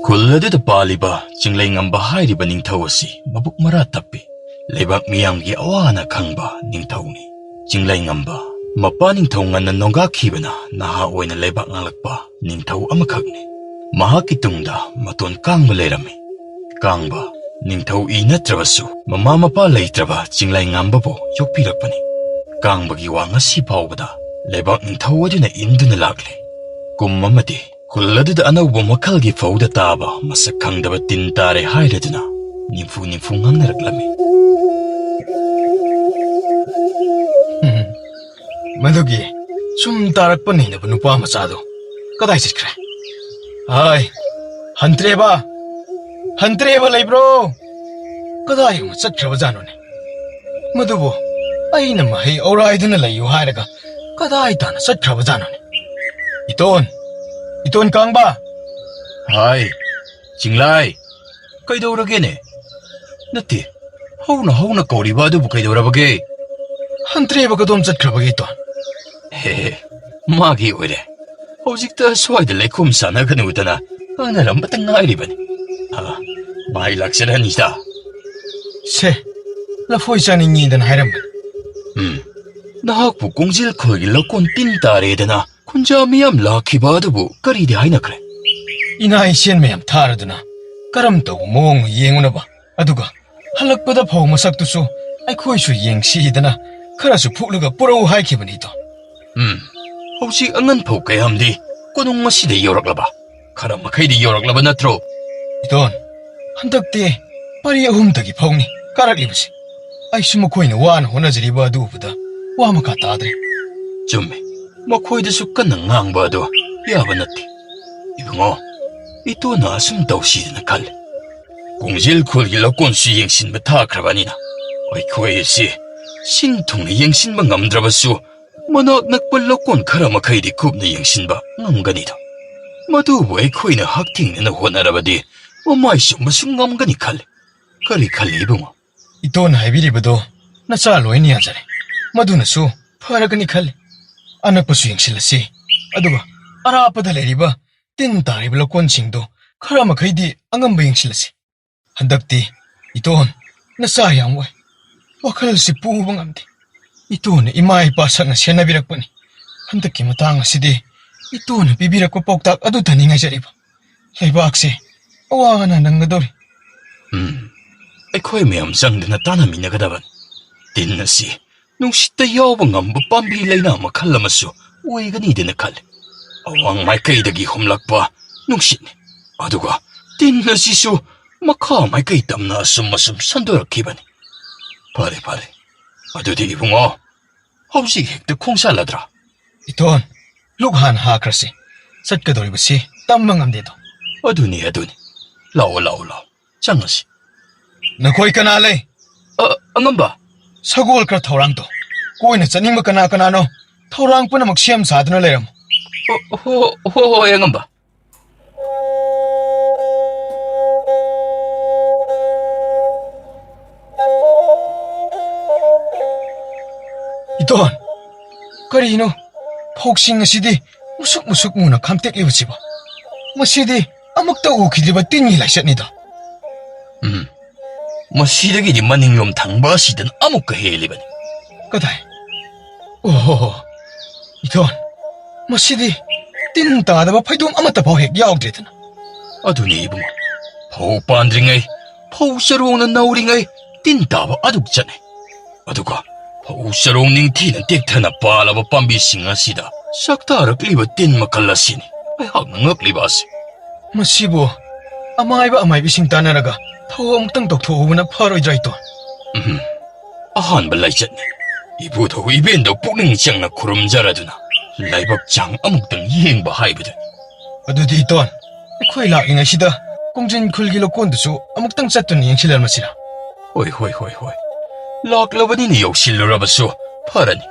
ꯈꯨꯜ ꯄꯥꯜꯂꯤꯕ ꯆꯤꯡꯂꯩꯉꯝꯕ ꯍꯥꯏꯔꯤꯕ ꯅꯤꯡꯊꯧ ꯑꯁꯤ ꯃꯕꯨꯛ ꯃꯔꯥ ꯇꯞꯄꯤ. ꯂꯩꯕꯥꯛ ꯃꯤꯌꯥꯝꯒꯤ ꯑꯋꯥ-ꯑꯅꯥ ꯈꯪꯕ ꯅꯤꯡꯊꯧꯅꯤ. ꯆꯤꯡꯂꯩꯉꯝꯕ ꯃꯄꯥ ꯅꯤꯡꯊꯧ ꯉꯟꯅ ꯅꯣꯡꯒꯥꯈꯤꯕꯅ ꯅꯍꯥ ꯑꯣꯏꯅ ꯂꯩꯕꯥꯛ ꯉꯥꯛꯂꯛꯄ ꯅꯤꯡꯊꯧ ꯑꯃꯈꯛꯅꯤ. ꯃꯍꯥꯛꯀꯤ ꯇꯨꯡꯗ ꯃꯇꯣꯟ ꯀꯥꯡꯕ ꯂꯩꯔꯝꯃꯤ. ꯀꯥꯡꯕ ꯅꯤꯡꯊꯧ ꯏ ꯅꯠꯇ꯭ꯔꯕꯁꯨ ꯃꯃꯥ ꯃꯄꯥ ꯂꯩꯇ꯭ꯔꯕ ꯆꯤꯡꯂꯩꯉꯝꯕꯕꯨ ꯌꯣꯛꯄꯤꯔꯛꯄꯅꯤ. ꯀꯥꯡꯕꯒꯤ ꯋꯥ ꯉꯁꯤ ꯐꯥꯎꯕꯗ ꯂꯩꯕꯥꯛ ꯅꯤꯡꯊꯧ ꯑꯗꯨꯅ ꯏꯟꯗꯨꯅ ꯂꯥꯛꯂꯤ. ꯀꯨꯝ ꯑꯃꯗꯤ ꯈꯨꯜ ꯑꯗꯨꯗ ꯑꯅꯧꯕ ꯃꯈꯜꯒꯤ ꯐꯧꯗ ꯇꯥꯕ ꯃꯁꯛ ꯈꯪꯗꯕ ꯇꯤꯟ ꯇꯥꯔꯦ ꯍꯥꯏꯔꯗꯨꯅ ꯅꯤꯝꯐꯨ ꯉꯥꯡꯅꯔꯛꯂꯝꯃꯤ. ꯃꯗꯨꯒꯤ ꯁꯨꯝ ꯇꯥꯔꯛꯄ ꯅꯩꯅꯕ ꯅꯨꯄꯥ ꯃꯆꯥꯗꯣ ꯀꯗꯥꯏ ꯆꯠꯈ꯭ꯔꯦ? ꯍꯥꯏ, ꯍꯟꯇ꯭ꯔꯦꯕ ꯂꯩꯕ꯭ꯔꯣ? ꯀꯗꯥꯏꯒꯨꯝꯕ ꯆꯠꯈ꯭ꯔꯕꯖꯥꯠꯅꯣꯅꯦ? ꯃꯗꯨꯕꯨ ꯑꯩꯅ ꯃꯍꯩ ꯑꯧꯔꯥꯏꯗꯨꯅ ꯂꯩꯌꯨ ꯍꯥꯏꯔꯒ ꯀꯗꯥꯏ ꯇꯥꯅ ꯆꯠꯈ꯭ꯔꯕꯖꯥꯠꯅꯣꯅꯦ? 이톤 깡바! ꯍꯥꯏ, ꯆꯤꯡꯂꯥꯏ, ꯀꯩꯗꯧꯔꯒꯦꯅꯦ? ꯅꯠꯇꯦ, ꯍꯧꯅ ꯀꯧꯔꯤꯕ ꯑꯗꯨꯕꯨ ꯀꯩꯗꯧꯔꯕꯒꯦ? ꯍꯟꯇ꯭ꯔꯦꯕ ꯀꯗꯣꯝ ꯆꯠꯈ꯭ꯔꯕꯒꯦ 이톤? ꯍꯦ, ꯃꯥꯒꯤ ꯑꯣꯏꯔꯦ. ꯍꯧꯖꯤꯛꯇ ꯁ꯭ꯋꯥꯏꯗ ꯂꯩꯈꯣꯝ ꯁꯥꯟꯅꯒꯅꯨꯗꯅ ꯉꯥꯡꯅꯔꯝꯕꯇ ꯉꯥꯏꯔꯤꯕꯅꯤ. ꯃꯥꯏ ꯂꯥꯛꯆꯔꯅꯤꯗ. ꯁꯦ, ꯂꯐꯣꯏ ꯆꯥꯅꯤꯡꯉꯤꯗꯅ ꯍꯥꯏꯔꯝꯕꯅꯤ. ꯅꯍꯥꯛꯄꯨ ꯀꯣꯡꯖꯦꯜ ꯈꯣꯏꯒꯤ ꯂꯧꯀꯣꯟ ꯇꯤꯟ ꯇꯥꯔꯦꯗꯅ ꯈꯨꯟꯖꯥ ꯃꯤꯌꯥꯝ ꯂꯥꯛꯈꯤꯕ ꯑꯗꯨꯕꯨ ꯀꯔꯤꯗꯤ ꯍꯥꯏꯅꯈ꯭ꯔꯦ? ꯏꯅꯥ ꯏꯁꯦꯟ ꯃꯌꯥꯝ ꯊꯥꯔꯗꯨꯅ ꯀꯔꯝ ꯇꯧꯕ ꯃꯑꯣꯡ ꯌꯦꯡꯉꯨꯅꯕ, ꯑꯗꯨꯒ ꯍꯜꯂꯛꯄꯗ ꯐꯧ ꯃꯁꯛꯇꯨꯁꯨ ꯑꯩꯈꯣꯏꯁꯨ ꯌꯦꯡꯁꯤꯗꯅ ꯈꯔꯁꯨ ꯐꯨꯛꯂꯒ ꯄꯨꯔꯛꯎ ꯍꯥꯏꯈꯤꯕꯅꯤ ꯏꯇꯣꯟ. ꯍꯧꯖꯤꯛ ꯑꯉꯟ ꯐꯧ ꯀꯌꯥꯝꯗꯤ ꯀꯣꯅꯨꯡ ꯑꯁꯤꯗ ꯌꯧꯔꯛꯂꯕ? ꯈꯔ ꯃꯈꯩꯗꯤ ꯌꯧꯔꯛꯂꯕ ꯅꯠꯇ꯭ꯔꯣ? 이톤, 한덕대 파리 어흠덕이 파옹니 까락리부시. 아이수 모코이는 와나 호나지리바 두부다 와마카 따드레. ꯆꯨꯝꯃꯦ, ꯃꯈꯣꯏꯗꯁꯨ ꯀꯟꯅ ꯉꯥꯡꯕ ꯑꯗꯣ ꯌꯥꯕ ꯅꯠꯇꯦ. ꯏꯕꯨꯡꯉꯣ, ꯏꯇꯣꯟꯅ ꯑꯁꯨꯝ ꯇꯧꯁꯤꯗꯅ ꯈꯜꯂꯤ. ꯀꯣꯡꯖꯦꯜ ꯈꯨꯜꯒꯤ ꯂꯧꯀꯣꯟꯁꯨ ꯌꯦꯡꯁꯤꯟꯕ ꯊꯥꯈ꯭ꯔꯕꯅꯤꯅ ꯑꯩꯈꯣꯏ ꯑꯁꯤ ꯁꯤꯟ ꯊꯨꯡꯅ ꯌꯦꯡꯁꯤꯟꯕ ꯉꯝꯗ꯭ꯔꯕꯁꯨ ꯃꯅꯥꯛ ꯅꯛꯄ ꯂꯧꯀꯣꯟ ꯈꯔ ꯃꯈꯩꯗꯤ ꯀꯨꯞꯅ ꯌꯦꯡꯁꯤꯟꯕ ꯉꯝꯒꯅꯤꯗ. ꯃꯗꯨꯕꯨ ꯑꯩꯈꯣꯏꯅ ꯍꯛꯊꯦꯡꯅꯅ ꯍꯣꯠꯅꯔꯕꯗꯤ ꯃꯃꯥꯏ ꯆꯨꯝꯕꯁꯨ ꯉꯝꯒꯅꯤ ꯈꯜꯂꯤ. ꯀꯔꯤ ꯈꯜꯂꯤ ꯏꯕꯨꯡꯉꯣ? 이톤 하이비리브도 나짜 로이니 하자래. 마두나수 파라그니 칼리. 아낙버수 잉실라시. 아두가 아라아빠다 레리바 틴 따리브 로콘칭도 카라마 카이디 앙암바 잉실라시. 한덕디 이톤 나짜 양와이. 와칼시 뿌방암디. 이톤 이마이 바사나 세나비락보니. 한덕기 마땅 시디 이톤 비비락고 뻑딱 아두 다닝하자리바. 해박시 어와나 낭가도리. ꯑꯩꯈꯣꯏ ꯃꯌꯥꯝ ꯆꯪꯗꯅ ꯇꯥꯟꯅꯃꯤꯟꯅꯒꯗꯕꯅꯤ. ꯇꯤꯟ ꯑꯁꯤ ꯅꯨꯡꯁꯤꯠꯇ ꯌꯥꯎꯕ ꯉꯝꯕ ꯄꯥꯝꯕꯤ ꯂꯩꯅꯥ ꯃꯈꯜ ꯑꯃꯁꯨ ꯑꯣꯏꯒꯅꯤꯗꯅ ꯈꯜꯂꯤ. ꯑꯋꯥꯡ ꯃꯥꯏꯀꯩꯗꯒꯤ ꯍꯨꯝꯂꯛꯄ ꯅꯨꯡꯁꯤꯠꯅꯤ. ꯑꯗꯨꯒ ꯇꯤꯟ ꯑꯁꯤꯁꯨ ꯃꯈꯥ ꯃꯥꯏꯀꯩ ꯇꯝꯅ ꯑꯁꯨꯝ ꯁꯟꯗꯣꯔꯛꯈꯤꯕꯅꯤ. ꯐꯔꯦ. ꯑꯗꯨꯗꯤ ꯏꯕꯨꯡꯉꯣ, ꯍꯧꯖꯤꯛ ꯍꯦꯛꯇ ꯈꯣꯡꯁꯥꯜꯂꯗ꯭ꯔꯥ? 이톤, 룩한 하크라시. ꯆꯠꯀꯗꯧꯔꯤꯕꯁꯤ ꯇꯝꯕ ꯉꯝꯗꯦꯗꯣ. ꯑꯗꯨꯅꯤ. ꯂꯥꯛꯑꯣ. ꯆꯪꯉꯁꯤ. ꯅꯈꯣꯏ ꯀꯅꯥ ꯂꯩ? ꯑꯉꯝꯕ. ꯁꯒꯣꯜ ꯈꯔ ꯊꯧꯔꯥꯡ ꯇꯧ. ꯀꯣꯏꯅ ꯆꯠꯅꯤꯡꯕ ꯀꯅꯥꯅꯣ ꯊꯧꯔꯥꯡ ꯄꯨꯝꯅꯃꯛ ꯁꯦꯝ ꯁꯥꯗꯨꯅ ꯂꯩꯔꯝꯃꯨ. ꯍꯣꯏ ꯑꯉꯝꯕ. 이톤, ꯀꯔꯤꯅꯣ ꯐꯧꯁꯤꯡ ꯑꯁꯤꯗꯤ ꯃꯨꯁꯨꯛ ꯃꯨꯅ ꯈꯥꯝꯇꯦꯛꯂꯤꯕꯁꯤꯕꯣ? ꯃꯁꯤꯗꯤ ꯑꯃꯨꯛꯇ ꯎꯈꯤꯗ꯭ꯔꯤꯕ ꯇꯤꯟꯒꯤ ꯂꯥꯏꯆꯠꯅꯤꯗ. ꯃꯁꯤꯗꯒꯤꯗꯤ ꯃꯅꯤꯡꯂꯣꯝ ꯊꯪꯕ ꯑꯁꯤꯗꯅ ꯑꯃꯨꯛꯀ ꯍꯦꯜꯂꯤꯕꯅꯤ. ꯀꯗꯥꯏ? ꯑꯣꯍꯣ, 이톤, ꯃꯁꯤꯗꯤ ꯇꯤꯟ ꯇꯥꯗꯕ ꯐꯩꯗꯣꯝ ꯑꯃꯠꯇ ꯐꯥꯎ ꯍꯦꯛ ꯌꯥꯎꯗ꯭ꯔꯦꯗꯅ. ꯑꯗꯨꯅꯤ ꯏꯕꯨꯡꯉꯣ, ꯐꯧ ꯄꯥꯟꯗ꯭ꯔꯤꯉꯩ, ꯐꯧ ꯆꯔꯣꯡꯅ ꯅꯧꯔꯤꯉꯩ ꯇꯤꯟ ꯇꯥꯕ ꯑꯗꯨꯛ ꯆꯠꯅꯩ. ꯑꯗꯨꯒ ꯐꯧ ꯆꯔꯣꯡ ꯅꯤꯡꯊꯤꯅ ꯇꯦꯛꯊꯅ ꯄꯥꯜꯂꯕ ꯄꯥꯝꯕꯤꯁꯤꯡ ꯑꯁꯤꯗ ꯁꯛꯇꯥꯔꯛꯂꯤꯕ ꯇꯤꯟ ꯃꯈꯜ ꯑꯁꯤꯅꯤ ꯑꯩꯍꯥꯛꯅ ꯉꯛꯂꯤꯕ ꯑꯁꯤ. ꯃꯁꯤꯕꯨ ꯑꯃꯥꯏꯕꯁꯤꯡ ꯇꯥꯟꯅꯔꯒ ꯊꯧ ꯑꯃꯨꯛꯇꯪ ꯇꯧꯊꯣꯛꯎꯕꯅ ꯐꯔꯣꯏꯗ꯭ꯔꯥ 이톤? ꯑꯍꯥꯟꯕ ꯂꯥꯏꯆꯠꯅꯤ. 이부ധꯧ 이벤도 ꯄꯨꯛꯅꯤꯡ ꯆꯪꯅ ꯈꯨꯔꯨꯝꯖꯔꯗꯨꯅ ꯂꯥꯏꯕꯛ ꯆꯥꯡ ꯑꯃꯨꯛꯇꯪ ꯌꯦꯡꯕ ꯍꯥꯏꯕꯗꯨꯅꯤ. ꯑꯗꯨꯗꯤ 이톤, ꯑꯩꯈꯣꯏ ꯂꯥꯛꯂꯤꯉꯩꯁꯤꯗ ꯀꯣꯡꯖꯤꯟ ꯈꯨꯜꯒꯤ ꯂꯧꯀꯣꯟꯗꯨꯁꯨ ꯑꯃꯨꯛꯇꯪ ꯆꯠꯇꯨꯅ ꯌꯦꯡꯁꯤꯜꯂꯝꯃꯁꯤꯔꯥ? ꯍꯣꯏ. ꯂꯥꯛꯂꯕꯅꯤꯅ ꯌꯧꯁꯤꯜꯂꯨꯔꯕꯁꯨ ꯐꯔꯅꯤ.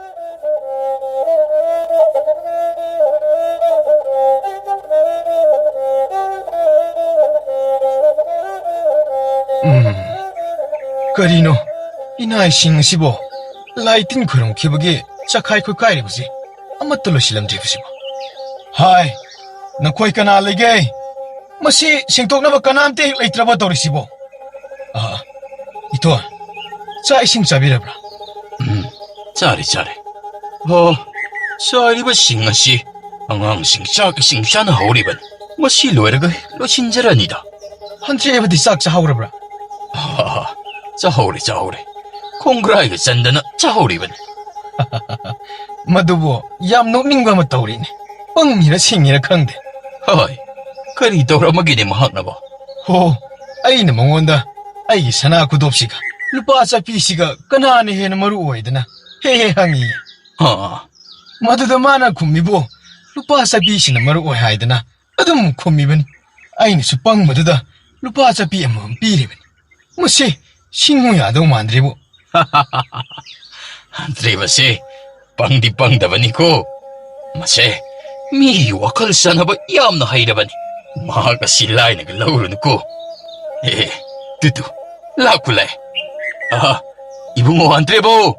ꯀꯔꯤꯅꯣ 이나이ꯁꯤꯡ ꯑꯁꯤꯕꯨ ꯂꯥꯏ ꯇꯤꯟ ꯈꯨꯔꯨꯝꯈꯤꯕꯒꯤ ꯆꯈꯥꯏ ꯈꯨꯠꯀꯥꯏꯔꯤꯕꯁꯤ ꯑꯃꯠꯇ ꯂꯣꯏꯁꯤꯜꯂꯝꯗ꯭ꯔꯤꯕꯁꯤꯕꯨ? ꯍꯥꯏ, ꯅꯈꯣꯏ ꯀꯅꯥ ꯂꯩꯒꯦ? Masi singtoknaba kanamte leitraba tawrisibo. Ito, sa ising sabirabra. Tsare. Sariba singasi. Angangsing sing siya hauliban. Masi loiraga lo sinjaranida. Hantre sak sa haurabra. Tsahore. Kongraiga sandana tsahoriban. Madubo, yam nokningba matawrin. Pangmira singira kangde. Hoy, kari tawramagini mahaknaba. Ho, ay na mangonda. Ay sana kudopsiga. Lupa sa pisiga kanane he na maruoydana. He hangi. Madudamana kumibo. Lupa sa pisi na maruoy haydana. Adum kumibani. Ay ni supang maduda. Lupa sa pi amam piribani. Masi, singo yadaw mandribo. Andribase, pangdabani ko. Mase, mi wakal sana ba yam na hayrabani. Makakasilay naglaurun ko. Tutu, lakulay. Ibungo Andrebo.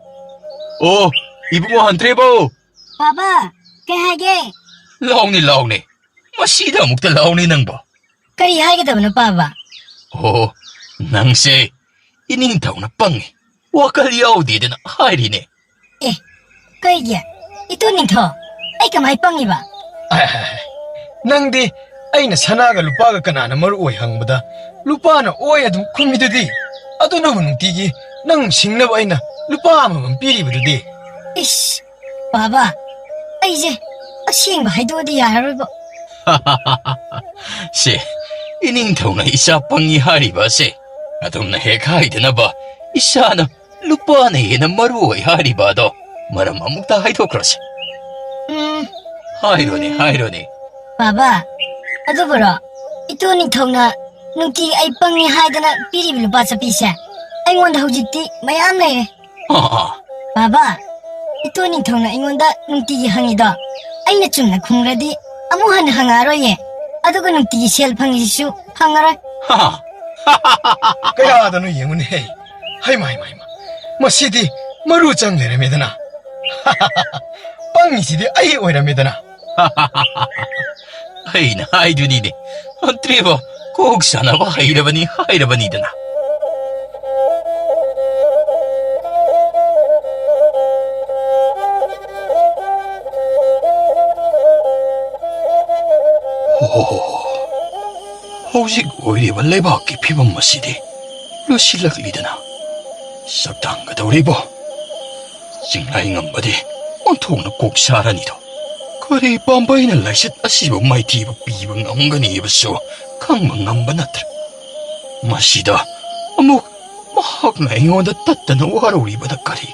Ibungo Andrebo. Papa, kaya hage? Launi. Masida mukta launi nang ba? Kari hage daw na papa. Nang se, inintaw na pangi. Wakal yaw di na hayri ne. Kaya gya, ito nito. Ay kamay pangi ba? Nang di, ay nasanaga lupa ka kanana maruoy hangbada. Lupa na oy adum kumidadi. Ato na manong tigi, nang singnab ay na lupa mamampiribadadi. Ish, papa, ay je, asing ba haido di yaro ba? Se, inintaw na isa pangi hari ba se? Atong nahekay na ba? Isa na lupa na na maruoy hari ba do? Maramamuk tahay to cross. Hayro ni. Papa, ato bro, ito nito na nung ti ay pangi haida na piribil pa sa pisa. Ay ngwanda hujiti, mayam na eh. Papa, ito nito na ingwanda nung ti hangida. Ay na chum na kungradi, amuhan na hangaro ye. Ato ka nung ti sel pangi sisu, hangaro. Kaya ada no yengun hey. Hay ma. Masidi maru chang lere medana. Pangi sidi ay oira medana. Ay na, ay duni ni. Andrebo, kung sana ba hayrabani da na. Hawsig oiriba leibaki pibang masidi. Lusilakli da na. Sabdang ka daw ribo. Singlay ngambadi, ontong na kuksara nito. Kari pambay na laisit asibang may tiba pibang ang ganiba so, kang mangamba natra. Masida, amuk, mahak na ingon da tatta na waraw riba na kari.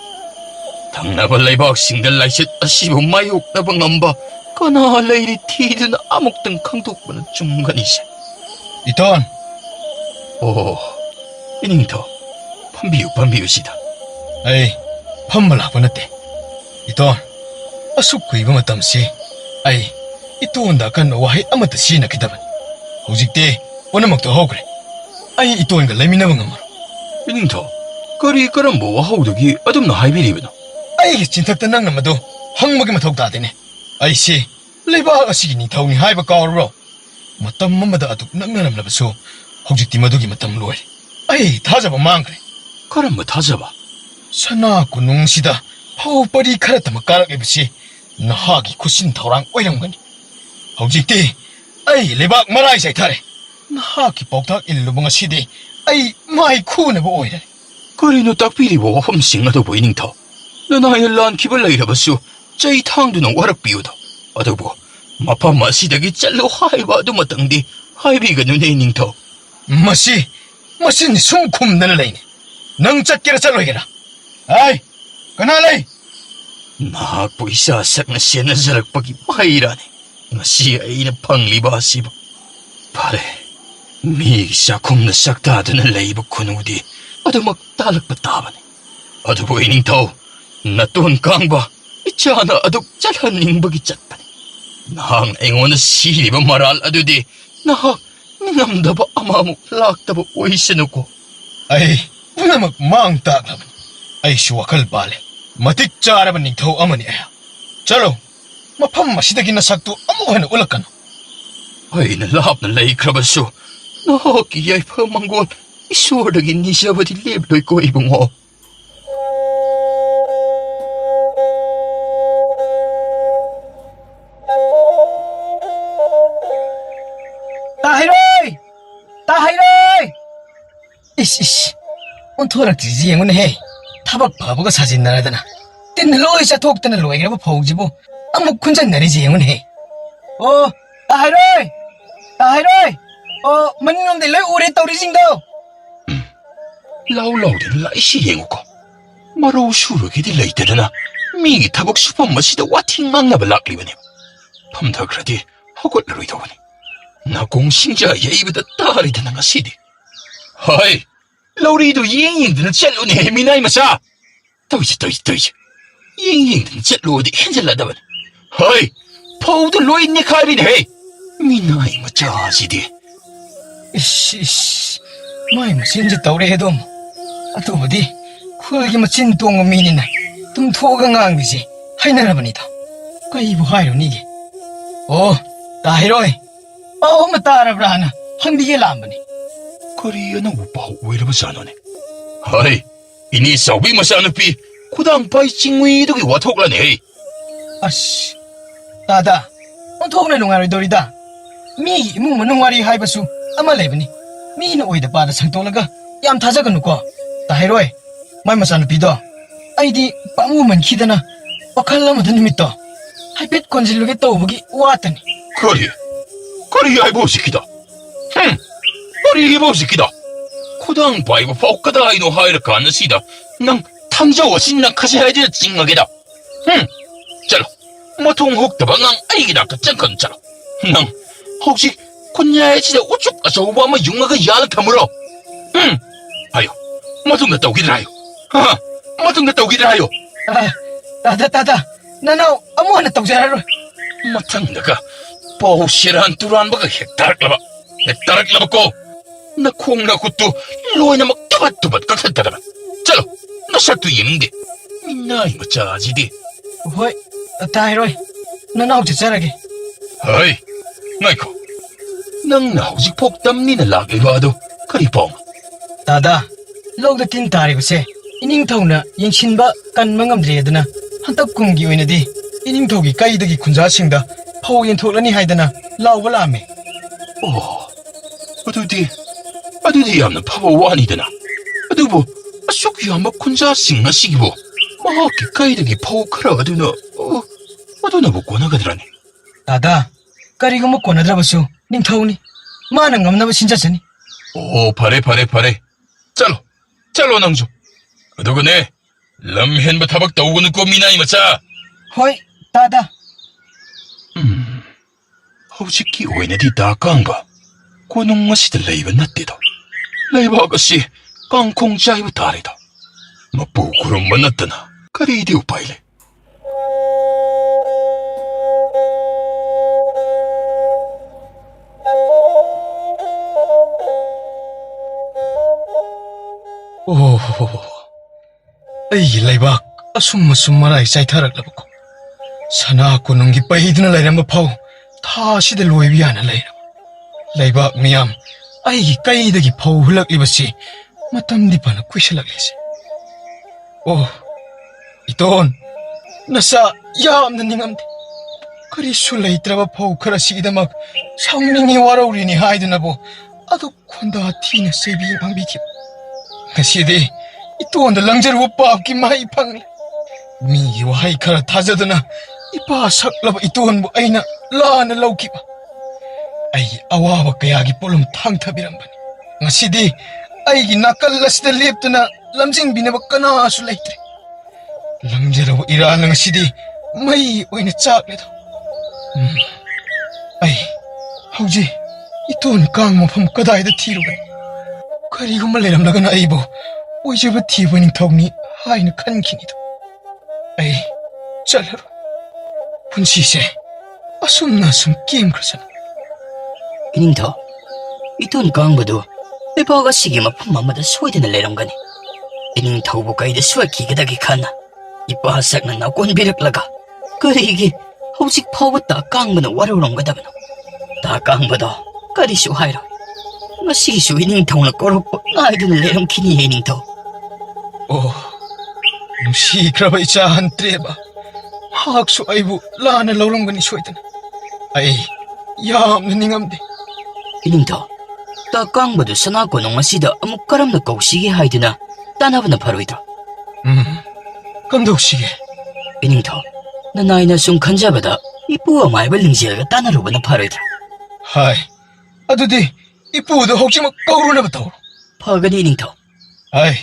Tang nabalay ba singgal laisit asibang mayok na bangamba, kanahalay ni tido na amok tang kangtok ba na chungganisa. Iton. Ining to. Pambiyo sida. Ay, pambala pa nate. Iton. Asuk ko iba matamsi. Ay, ito onda kan wahay amata sina kitaban. Hujikte, wana magtahog re. Ay, ito ang galay minabang amaro. Ining to. Kari karambo wahawdagi adum na haybiriba na. Ay, cintakta nang namado. Hangmagi matawag dati ne. Ay, si, layba asigi ni tawag ni hayba kawarro. Matam mamada atuk nang nanamlabaso. Hujikti madugi matam loy. Ay, tajaba mangre. Karamba tajaba. Sana kunung sida pau pari karata makarak ebisi nahagi kusin taurang oiramgani. Hujikti ay lebak maray say tare. Nahagi poktak ilubang asidi ay may kunaba oire. Kari no takpiribo wafamsing na to po ining to. Nanay na lan kibalay labaso chay tangdo ng warak piyo to. Adobo, mapamasidagi chalo hayba dumatang di haybigan no na ining to. Masin sungkum na nalay ni. Nang chat kira sa loy kira. Ay, kanalay! Nahapo isasak na siya na salag pagipahirani. Nga siya ay napanglibasi ba. Pare, may isa kong nasaktado na laybo kunudi. Ado magtalak pataban. Ado po ining tao. Natuan kang ba? Itsana ado tsalan ning bagitsat pa. Nahang ingon na sili ba maral ado di. Nahang ningamda ba amamu lakta ba uisano ko. Ay, una magmaang taklaban. Ay suwakal bale. Matik tsara ba ning tao amani aya. Chalo, mapam masidagin na sakto amuhan na ulakan. ꯑꯩꯅ ꯂꯥꯞꯅ ꯂꯩꯈ꯭ꯔꯕꯁꯨ ꯅꯍꯥꯛꯀꯤ ꯌꯥꯏꯐ ꯃꯪꯒꯣꯜ ꯏꯁꯣꯔꯗꯒꯤ ꯅꯤꯖꯕꯗꯤ ꯂꯦꯞꯂꯣꯏꯀꯣ ꯏꯕꯨꯡꯉꯣ. Tahiroi! Tahiroi! 이씨, 온토락지지 얘는 해. 타박 바보가 사진 나라더나. 땐 로이 자톡드는 로이라고 보지보. 아무 군장 나리지 얘는 해. 타히로이! 타히로이! 만놈들 로이 오래 떠오르징도. 라울라우든 라이시 앵우고 마로 슈르기디 레이테르나 미기 타복 슈퍼머시다 와팅 망나발 락리버니 펌다 그라디 허걸로이더보니 나 공신자 예이브다 따리드나 가시디 하이 라우리도 잉잉드는 젤로니 미나이마사 또이지 잉잉드는 젤로디 헨젤라다반 하이 파우드 로이니 카비네 미나이마 자시디 이씨, 마이 무슨지 떠오래 해도 아또보디 쿨기 멋진 똥은 미니나 좀 토가 낭비지 하이나라버니다 까이부 하이로니게 타히로이 엄마 따라브라나 한디게 람버니 거리야나 오빠 왜이러버사노네 하이 이니 사위마사누피 쿠당파이 찡위도기 와톡라네 아씨 따다 온토그네 농아리 도리다 미 이묵무 농아리 하이바수 아마 레버니 미는 오이다 빠다 상토라가 얌 타자가누고 타히로이 마이 마사누피도 아이디 빵우만 키다나 와칼라마드 니미또 하이펫 건질르게 떠오보기 왔다니 거리 아이보시키다 거리 이보시키다 쿠당파이고 포카다이노 하이르 가느시다 낭 탐자와 신나카시 하이드 찡하게다 짤로 마통혹다방 낭 아이기다 짱건 짤로 낭 혹시 콘야에지다 우측 아서우바마 융마가 야르카무로 아유 마통 갔다 오기들 하요 마통 갔다 오기들 하요 따다 나나 아무하나 떡자라로 마탕 나가 보시란 뚜란바가 헥다락라바고 나 콩나굿도 로이나 막 또밭 깎았다라바 짤로 나 샷도 있는데 민나이 뭐 짜지디 호이 타히로이 나나 혹시 잘하게 하이 나이코 낭나 혹시 폭담니나 락이봐도 그리봉 따다 록다 틴 타리고세 이닝토나 잉신바 깐망암드레드나 한떡 공기 오이나디 이닝토기 까이드기 군자싱다 파오인 토라니 하이드나 라우발라메 어두디 얌나 파워와니드나 어두보 아쇼키 아마 군자싱나 시기보 마하키 까이드기 파워크라 어두나 보고 나가더라니 따다 까리고 먹고 나드라바수 닝토니 마는 감나바 신자자니 파레 짤로 낭조 어두그네 람헨바 타박 떠오고는 꼬미나이 마차 호이 따다 혹시키 오이네디 다깡바 고농마시드 레이바 나띠다 레이바 아가씨 깡콩 짜이브 다리다 마부구름 만났다나 카리디 우파이레 ꯑꯩꯒꯤ ꯂꯩꯕꯥꯛ ꯑꯁꯨꯝ ꯑꯁꯨꯝ ꯃꯔꯥꯏ ꯆꯥꯏꯊꯔꯛꯂꯕꯀꯣ ꯁꯅꯥ ꯀꯣꯅꯨꯡꯒꯤ ꯄꯩꯗꯨꯅ ꯂꯩꯔꯝꯕ ꯐꯥꯎ ꯊꯥꯁꯤꯗ ꯂꯣꯏꯕ ꯌꯥꯅ ꯂꯩꯔꯕ ꯂꯩꯕꯥꯛ ꯃꯤꯌꯥꯝ ꯑꯩꯒꯤ ꯀꯩꯗꯒꯤ ꯐꯧ ꯍꯨꯜꯂꯛꯂꯤꯕꯁꯤ ꯃꯇꯝꯗꯤ ꯐꯅ ꯀꯨꯏꯁꯜꯂꯛꯂꯤꯁꯦ 이돈 나사 야암는 닝암데 그리수 레이트라바 포우 크라시기다막 성링이 와라우리니 하이드나보 아도 콘다 티네 세비 방비키 나시데 이또한다 랑제르 오빠 앞기 마이 팡리 미와 하이카라 타자드나 이빠 삭라바 이또한보 아이나 라나 라우키바 아이 아와바 그야기 볼름 탕탑이란바니 나시데 아이기 나칼라시다 랩드나 람징비네바 까나수 레이트레 랑제르 이라는 시디 마이 오이네 짝레다 아이 하우지 이돈 깡모팜 까다이다 티루가 그리고만 내람나가나 아이보 오이제부 티버닝 턱니 하이는 칸키니다 아이 잘라로 분시세 아숨나숨 게임 그러잖아 이닝터 이돈 깡보도 내바가 시기마 품마마다 소이드는 내랑가니 이닝터부 가이드 수와 기계다기 칸나 이빠 싹나 나 꼰비력라가 그래 이게 혹시 퍼붓다 깡보는 와르우렁가다바노 다 깡ꯕ도 그리쇼 하이로 마시기쇼 이닝통을 꼬르고 아이들을 내려키니 이닝통 nungsikraba isahan treba. Hakso aibu lana laulunggani soidana. Ai, yam naningamde. 이닝통 다 깡버도 선하고 농마시다 아무 까람나 거시게 하이드나 따나보나 바로이다 Kamdausi게. 이닝통 나 나이나 순간 잡아다 이쁘와 마이벌 능지가 따나로보나 바로이다 Hai, adudi ipudo 혹시 막 까우르나 바타오로. 파가니 이닝통 Ai,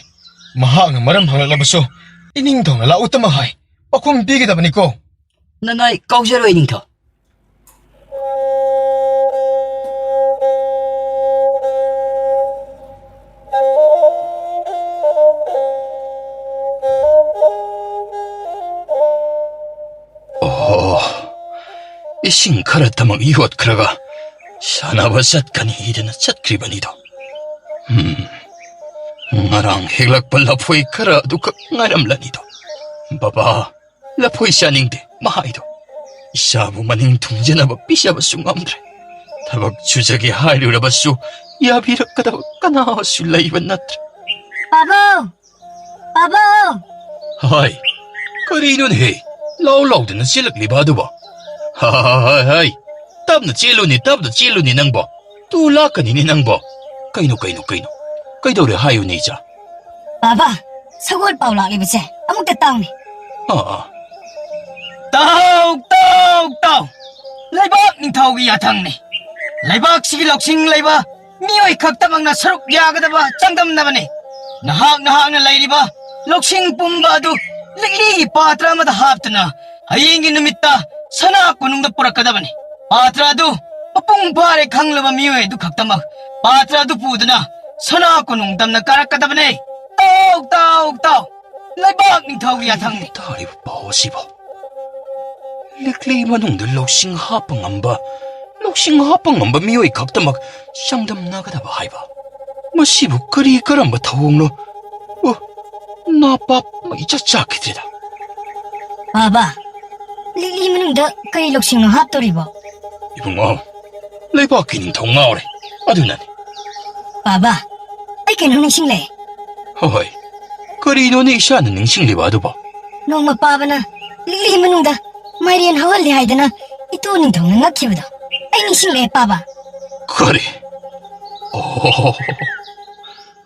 mahang maram hanglabaso. Iningdong na lautama hai. Pakum bigida baniko. 나 나이 까우자로 이닝통 Ising karatamang iwat kraga. Sana ba satkani ida na satkriban ito? Ngarang higlak pa lapoy kara duka ngaramlan ito. Baba, lapoy siya ningde, maha ito. Isabu maning tungja na ba pisya ba sungamdre. Tabag chujagi hali ura ba su, yabirak ka daw kanawa sulayban natre. Pabo! Pabo! Hay, karino ni hey, law-law din na silak libado ba? Hay, tab na chilo ni nang ba? Tula ka ni nang ba? Kaino. Kay daw rin hayo ni siya. Papa, sagol pa ulang ibig siya. Amok tataw ni. Tao! Laibak ning tao gi yatang ni. Laibak sige loksing laiba. Miyoy kagtamang na saruk yagada ba? Changdam na ba ni? Nahak na layri ba? Loksing pumbado. Ligligi patra mata hapta na. Hayingi numita. Sana kunung da purakada ba ni? Patra do. Papung pare kanglaba miyoy do kagtamag. Patra do pudana. Sana kunung dam na karakada ba ni? Tao! Laibak ning tao gi yatang ni. Dari ba bawa si ba? Likli manong da loksing hapang amba. Loksing hapang amba miyoy kagtamag. Siyangdam na kada ba hay ba? Masibo kari karamba tawong no. Napap maitsachakitida. Papa, lili manung da kay loksing no haptori ba? Ibang laibak kining tawong nga ore. Adunan. Papa, ay kinong nising lay. Hoy, karino ni siya na ningsing libado ba? Nung mapapa na, lili manung da, mayriyan hawal lihay da na, ito ning tawong na ngakkiba da. Ay nising lay, Papa. Kari.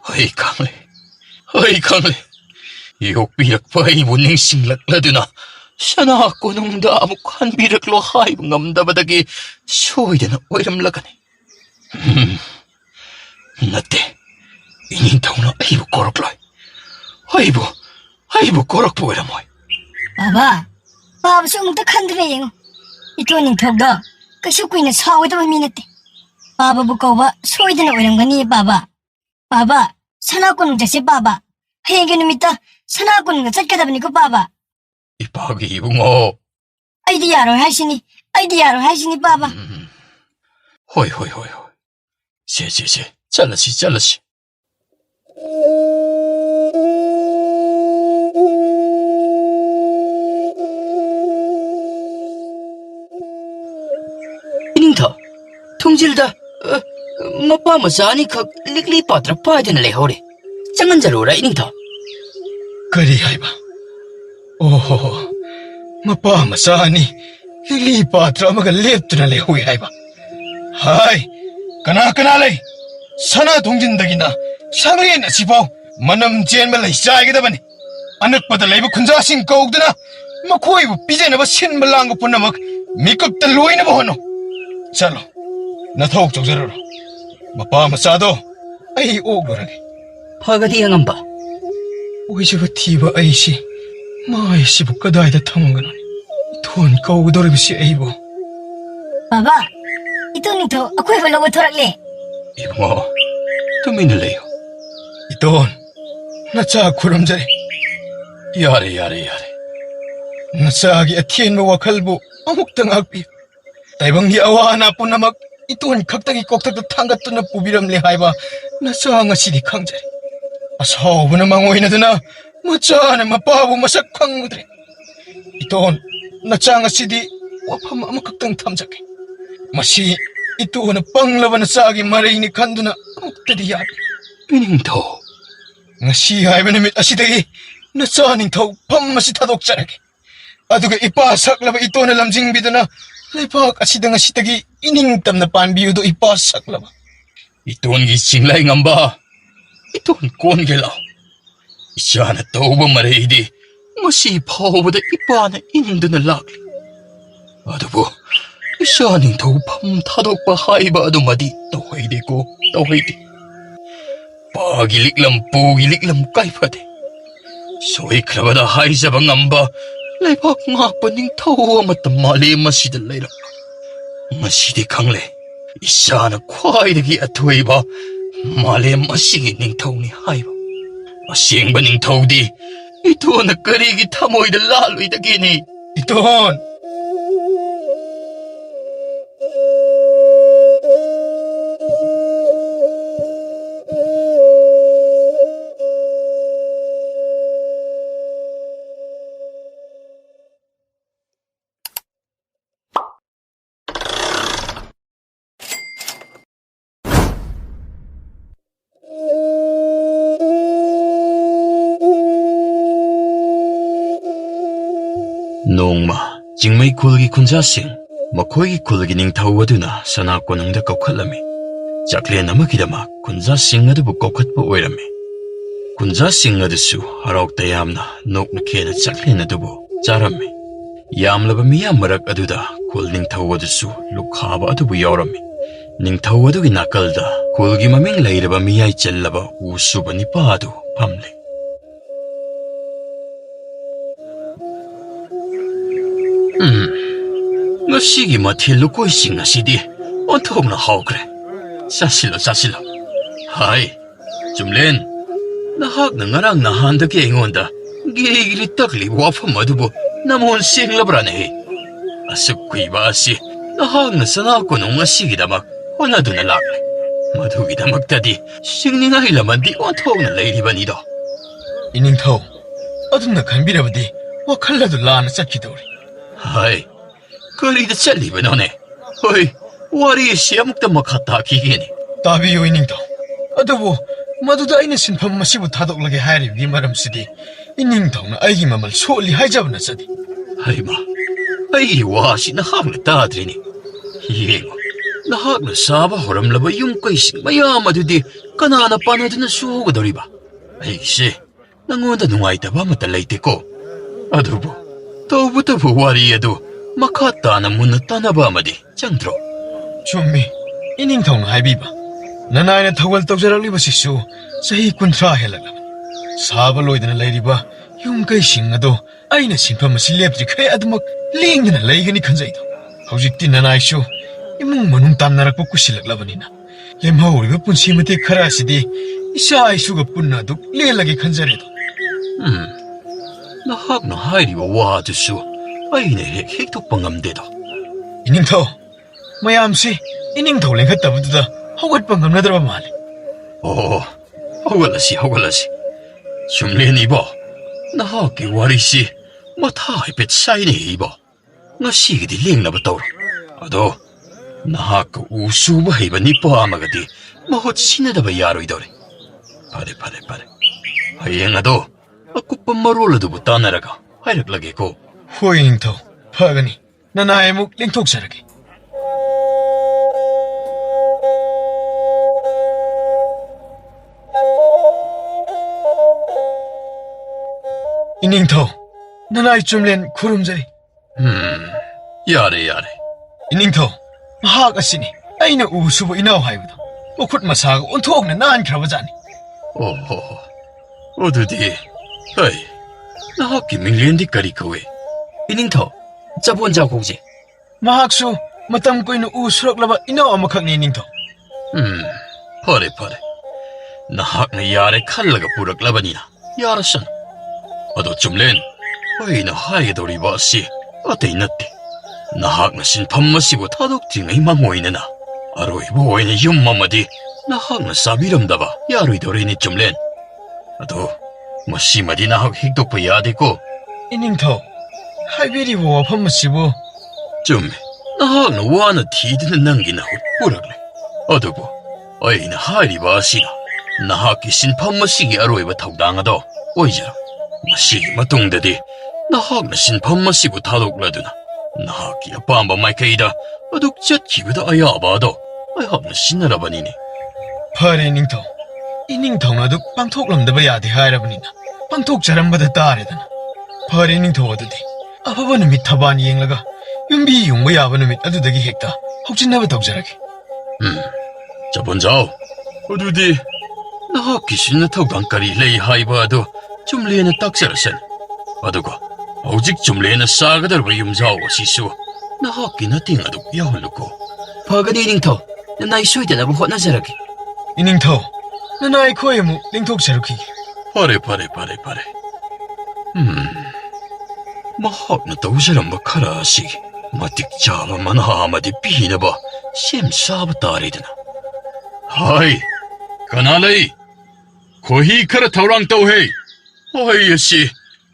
Ay kangle. Iyok birak pa ibo ningsing laklado na. Siya na ako nung daamok hanbirak lo hay ngamdabadagi soy da na oiramlagani. Nate, inintaw na aibo korokloy. Aibo korok po iramoy. Papa, Papa siya umagda kandre yung. Ito ning tawag da, kasi ko na saway da maminate. Papa bukaw ba, soy da na oiram gani, Papa. Papa, sana ko nung jasi, Papa. Hayang ganumita, sana ko nung natsat kadabani ko, Papa. Ipag-ibo mo. Ay di yaro haisini, Papa. Hoy. Si. Chalashi. 이닝터 통질다 마빠 마사니 각 likli patra paidin lehore jangan jarura iningsto Kari hai ba? Mapa masani. Lili patra maga leptuna le hui hai ba? Hai, kana lay. Sana 동진덕이나 상의에 나 집어 만남 젠말라 이사이게다 바니 아늑바다 레이브 군자신 거욱드나 막 코이브 비제나 바 신말랑 거 뿐나 막 미껍들 로이나 바 호노 잘로 나 더욱 적절하러 마빠 마사도 아이 오그라게 파가디 양안바 오이시브 티바 아이시 마이시 부까다이다 타문가노니 돈 거욱더리브시 에이보 Papa, ito nito, ako'y wala mo torakli. 이봉아, tuminalayo. 이돈 나짜 구름자리 야래. 나짜기 아티엔 모 와칼부 아묵당 악비 다이방기 아와 하나 뿐나막 이돈 각당이 꼭딱도 탕가뚜나 부비람리 하이바 나짜nga 시디 강자리 아사오브나 망오이나드나 마짜네 마빠부 마삭 광무드리 이돈 나짜nga 시디 와파마 아마 각당 탐자게 마시 ꯏꯇꯣꯅ ꯄꯪꯂꯕ ꯅꯆꯥꯒꯤ ꯃꯔꯩꯅꯤ ꯈꯟꯗꯨꯅ ꯑꯃꯨꯛꯇꯗꯤ ꯌꯥꯗꯦ. ꯏꯅꯤꯡꯊꯧ. ꯉꯁꯤ ꯍꯥꯏꯕ ꯅꯨꯃꯤꯠ ꯑꯁꯤꯗꯒꯤ ꯅꯆꯥ ꯅꯤꯡꯊꯧ ꯐꯝ ꯑꯁꯤ ꯊꯥꯗꯣꯛꯆꯔꯒꯦ. ꯑꯗꯨꯒ ꯏꯄꯥ ꯁꯛꯂꯕ ꯏꯇꯣꯅ ꯂꯝꯖꯤꯡꯕꯤꯗꯨꯅ ꯂꯩꯕꯥꯛ ꯑꯁꯤꯗ ꯉꯁꯤꯗꯒꯤ 이닝땀나 빤비우도 이빠 삭라바. 이톤기 징라이 ngamba. 이톤 꼰겔라. 이샤나 떠오버 말해이디. 뭐시 파오보다 이빠나 이닝드는 락리. 아두부. 이샤닝 더우 팜 타독바 하이바도 마디 떠회이디고 떠회이디. 빠기릭람 뿌기릭람 까이파데. 소이 크라바다 하이자바 ngamba. 레박 ngakpaning 타오와 맞다 말리 마시들 레이라. 마시디 강래. 이샤나 콰이드기 아투이바 말레 마시기 닝터우니 하이바 마시행바 닝터우디 이토나 끄리기 타모이드 랄루이다기니 이톤. 농마 징메이 쿨기 군자싱 머코이 쿨기 닝타우어두나 사나꼬능다 꺾을라미 짝레나 먹기다마 군자싱 어두부 꺾었보 오이라미 군자싱 어두수 하라옥다 얌나 녹누케나 짝레나 두부 짜라미 얌라바 미야 머락 어두다 쿨 닝타우어두수 룩하바 어두부 여라미 닝타우어두기 나kal다 쿨기 마밍 레이라바 미야이 젤라바 우수바 니빠아두 밤레 ngashigi mathilu koi sing asidi onthokna hawkre sasilo hai jumlen nahak na ngarang nahan da ke ngonda giri takli wafam adubu namon singlabrane asuk kuiba asi nahak na sana ko nung asigi damak onaduna lakle madugi damak tadi singningai lamandi onthokna leiribanido 이닝터우. 어둠나 간비라버디 와칼라도 라나 짝기도리. hai 거리다 찰리바 너네 어이 와리 시아묵다 막하다 기계니 따비요 이닝터우. 어두부 마두다 아이는 신품 마시부 타독락에 하야리 위마름시디 이닝터우나 아이기 맘을 소리 하이자브나 서디. 하이마 아이 와시 나학나 따드리니 이행어 나학나 사바 호람라바 용거이식 마야마두디 까나나 빠나드나 수호가더리바 아이씨 낭원다 누아이다바 마따 레이테코 아두부 더부터부 와리에도 마카타나 문나 따나바마디 짱드로 춤미 이닝터우나 하이비바. 나나이나 타월 떡자락리바시수 사히 군트라 헬락라. 사발로이드나 레이리바 용가이 싱아도 아이나 신품 마시 렙지 쾌 아드막 링드나 레이그니 컨자이도. 하우직티 나나이쇼 이몽 머눈 땀나락 뽑고 실락라바니나. 렘하우리가 뿐시무티 카라시디 이샤 아이슈가 뿐나도 레일라게 컨자레도. 나학나 하이리바 와드수 아이네 핵독방감대도 이닝터우. 마야암시 이닝터우 랭갔다부두다 허것방감 나들어봐 말리. 허글라시 줌레니 이봐 나학기 와리시 마타이베 차이네 이봐 나시기디 랭나바 떠오라 아도 나학그 우수바 헤이바 니빠 아마가디 마헛 신에다바 야로이더래 파레 하이행아도 아쿠빠 마롤라두부 따나라가 하이락라게고 호이 이닝터우. 파가니 나나이묵 랭톡자라게. 이닝터우. 나나이 줌렌 구름자리. 야래 이닝터우. 마하가시니 아이나 우수부 이나우 하이부도 오콧 마사가 온토옥나 나안 크라바자니. 오호 어두디 하이 나학기 밀리엔디 까리코웨 이닝터 자본자 공지 마학수 마땀 꼬이는 우수럭라바 이나우 아마카니 이닝터우. 파레 나학나 야래 칼라가 부락라바니나 야라산 아도 줌렌 어이나 하이도리 바시 어때 이났대 나학나 신판마시고 타독팅의 망모이네나 아로이 보이네 윤마마디 나학나 사비름다바 야로이도리니 줌렌 아도 마시마디 나학 핵독파 야데고 이닝터우. 하이베리보 와팜마시보. 좀 ꯅꯍꯥꯛꯅ ꯋꯥꯅ ꯊꯤꯗꯨꯅ ꯅꯪꯒꯤ ꯅꯍꯨꯠ ꯄꯨꯔꯛꯂꯦ ꯑꯗꯨꯕꯨ ꯑꯩꯅ ꯍꯥꯏꯔꯤꯕ ꯑꯁꯤꯅ ꯅꯍꯥꯛꯀꯤ ꯁꯤꯟꯐꯝ ꯑꯁꯤꯒꯤ ꯑꯔꯣꯏꯕ ꯊꯧꯗꯥꯡ ꯑꯗꯣ ꯑꯣꯏꯖꯔꯣ ꯃꯁꯤꯒꯤ ꯃꯇꯨꯡꯗꯗꯤ ꯅꯍꯥꯛꯅ ꯁꯤꯟꯐꯝ ꯑꯁꯤꯕꯨ ꯊꯥꯗꯣꯛꯂꯗꯨꯅ ꯅꯍꯥꯛꯀꯤ ꯑꯄꯥꯝꯕ ꯃꯥꯏꯀꯩꯗ ꯑꯗꯨꯛ ꯆꯠꯈꯤꯕꯗ ꯑꯌꯥꯕ ꯑꯗꯣ ꯑꯩꯍꯥꯛꯅ ꯁꯤꯟꯅꯔꯕꯅꯤꯅꯦ ꯐꯔꯦ ꯅꯤꯡꯊꯧ ꯏꯅꯤꯡꯊꯧꯅ ꯑꯗꯨ ꯄꯥꯡꯊꯣꯛꯂꯝꯗꯕ ꯌꯥꯗꯦ ꯍꯥꯏꯔꯕꯅꯤꯅ ꯄꯥꯡꯊꯣꯛꯆꯔꯝꯕꯗ ꯇꯥꯔꯦꯗꯅ ꯐꯔꯦ ꯅꯤꯡꯊꯧ ꯑꯗꯨꯗꯤ ꯑꯐꯕ ꯅꯨꯃꯤꯠ ꯊꯕꯥꯟ ꯌꯦꯡꯂꯒ ꯌꯨꯝꯕꯤ ꯌꯨꯡꯕ ꯌꯥꯕ ꯅꯨꯃꯤꯠ ꯑꯗꯨꯗꯒꯤ ꯍꯦꯛꯇ ꯍꯧꯖꯤꯟꯅꯕ ꯇꯧꯖꯔꯒꯦ ꯆꯄꯣꯟꯖꯥꯎ ꯑꯗꯨꯗꯤ ꯅꯍꯥꯛꯀꯤ ꯁꯤꯟꯅ ꯊꯧꯗꯥꯡ ꯀꯔꯤ ꯂꯩ ꯍꯥꯏꯕ ꯑꯗꯨ ꯆꯨꯝꯂꯦꯅ ꯇꯥꯛꯆꯔꯁꯅꯤ ꯑꯗꯨꯒ ꯍꯧꯖꯤꯛ ꯆꯨꯝꯂꯦꯅ ꯁꯥꯒꯗꯧꯔꯤꯕ ꯌꯨꯝꯖꯥꯎ ꯑꯁꯤꯁꯨ ꯅꯍꯥꯛꯀꯤ ꯃꯇꯦꯡ ꯑꯗꯨ ꯌꯥꯎꯍꯜꯂꯨꯀꯣ ꯐꯒꯅꯤ ꯏꯅꯤꯡꯊꯧ ꯅꯅꯥꯏ ꯁꯣꯏꯗꯅꯕ ꯍꯣꯠꯅꯖꯔꯒꯦ ꯏꯅꯤꯡꯊꯧ ꯅꯅꯥ ꯑꯩꯈꯣꯏ ꯑꯃꯨꯛ ꯂꯦꯡꯊꯣꯛꯆꯔꯨꯈꯤꯒꯦ ꯐꯔꯦ ꯃꯍꯥꯛꯅ ꯇꯧꯖꯔꯝꯕ ꯈꯔ ꯑꯁꯤ ꯃꯇꯤꯛ ꯆꯥꯕ ꯃꯅꯥ ꯑꯃꯗꯤ ꯄꯤꯅꯕ ꯁꯦꯝ ꯁꯥꯕ ꯇꯥꯔꯦꯗꯅ ꯍꯥꯏ ꯀꯅꯥ ꯂꯩ ꯈꯣꯏꯍꯤ ꯈꯔ ꯊꯧꯔꯥꯡ ꯇꯧꯍꯦ ꯍꯣꯏ ꯑꯁꯤ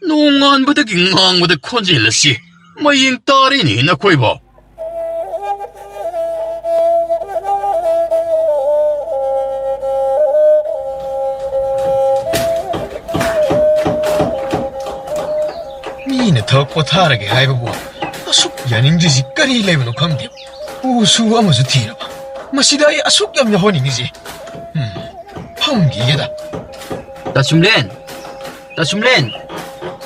ꯅꯣꯡꯉꯥꯟꯕꯗꯒꯤ ꯉꯥꯡꯕꯗ ꯈꯣꯟꯖꯦꯜ ꯑꯁꯤ ꯃꯌꯦꯡ ꯇꯥꯔꯦꯅꯦ ꯅꯈꯣꯏꯕꯣ ꯃꯤꯅ ꯊꯕꯛ ꯄꯣꯊꯥꯔꯒꯦ ꯍꯥꯏꯕꯕꯨ ꯑꯁꯨꯛ ꯌꯥꯅꯤꯡꯗ꯭ꯔꯤꯁꯤ ꯀꯔꯤ ꯂꯩꯕꯅꯣ ꯈꯪꯗꯦ ꯎꯁꯨ ꯑꯃꯁꯨ ꯊꯤꯔꯕ ꯃꯁꯤꯗ ꯑꯩ ꯑꯁꯨꯛ ꯌꯥꯝ ꯌꯥꯎꯍꯟꯅꯤꯡꯉꯤꯁꯦ ꯐꯝꯈꯤꯒꯦꯗ ꯇꯥꯆꯨꯝꯂꯦꯟ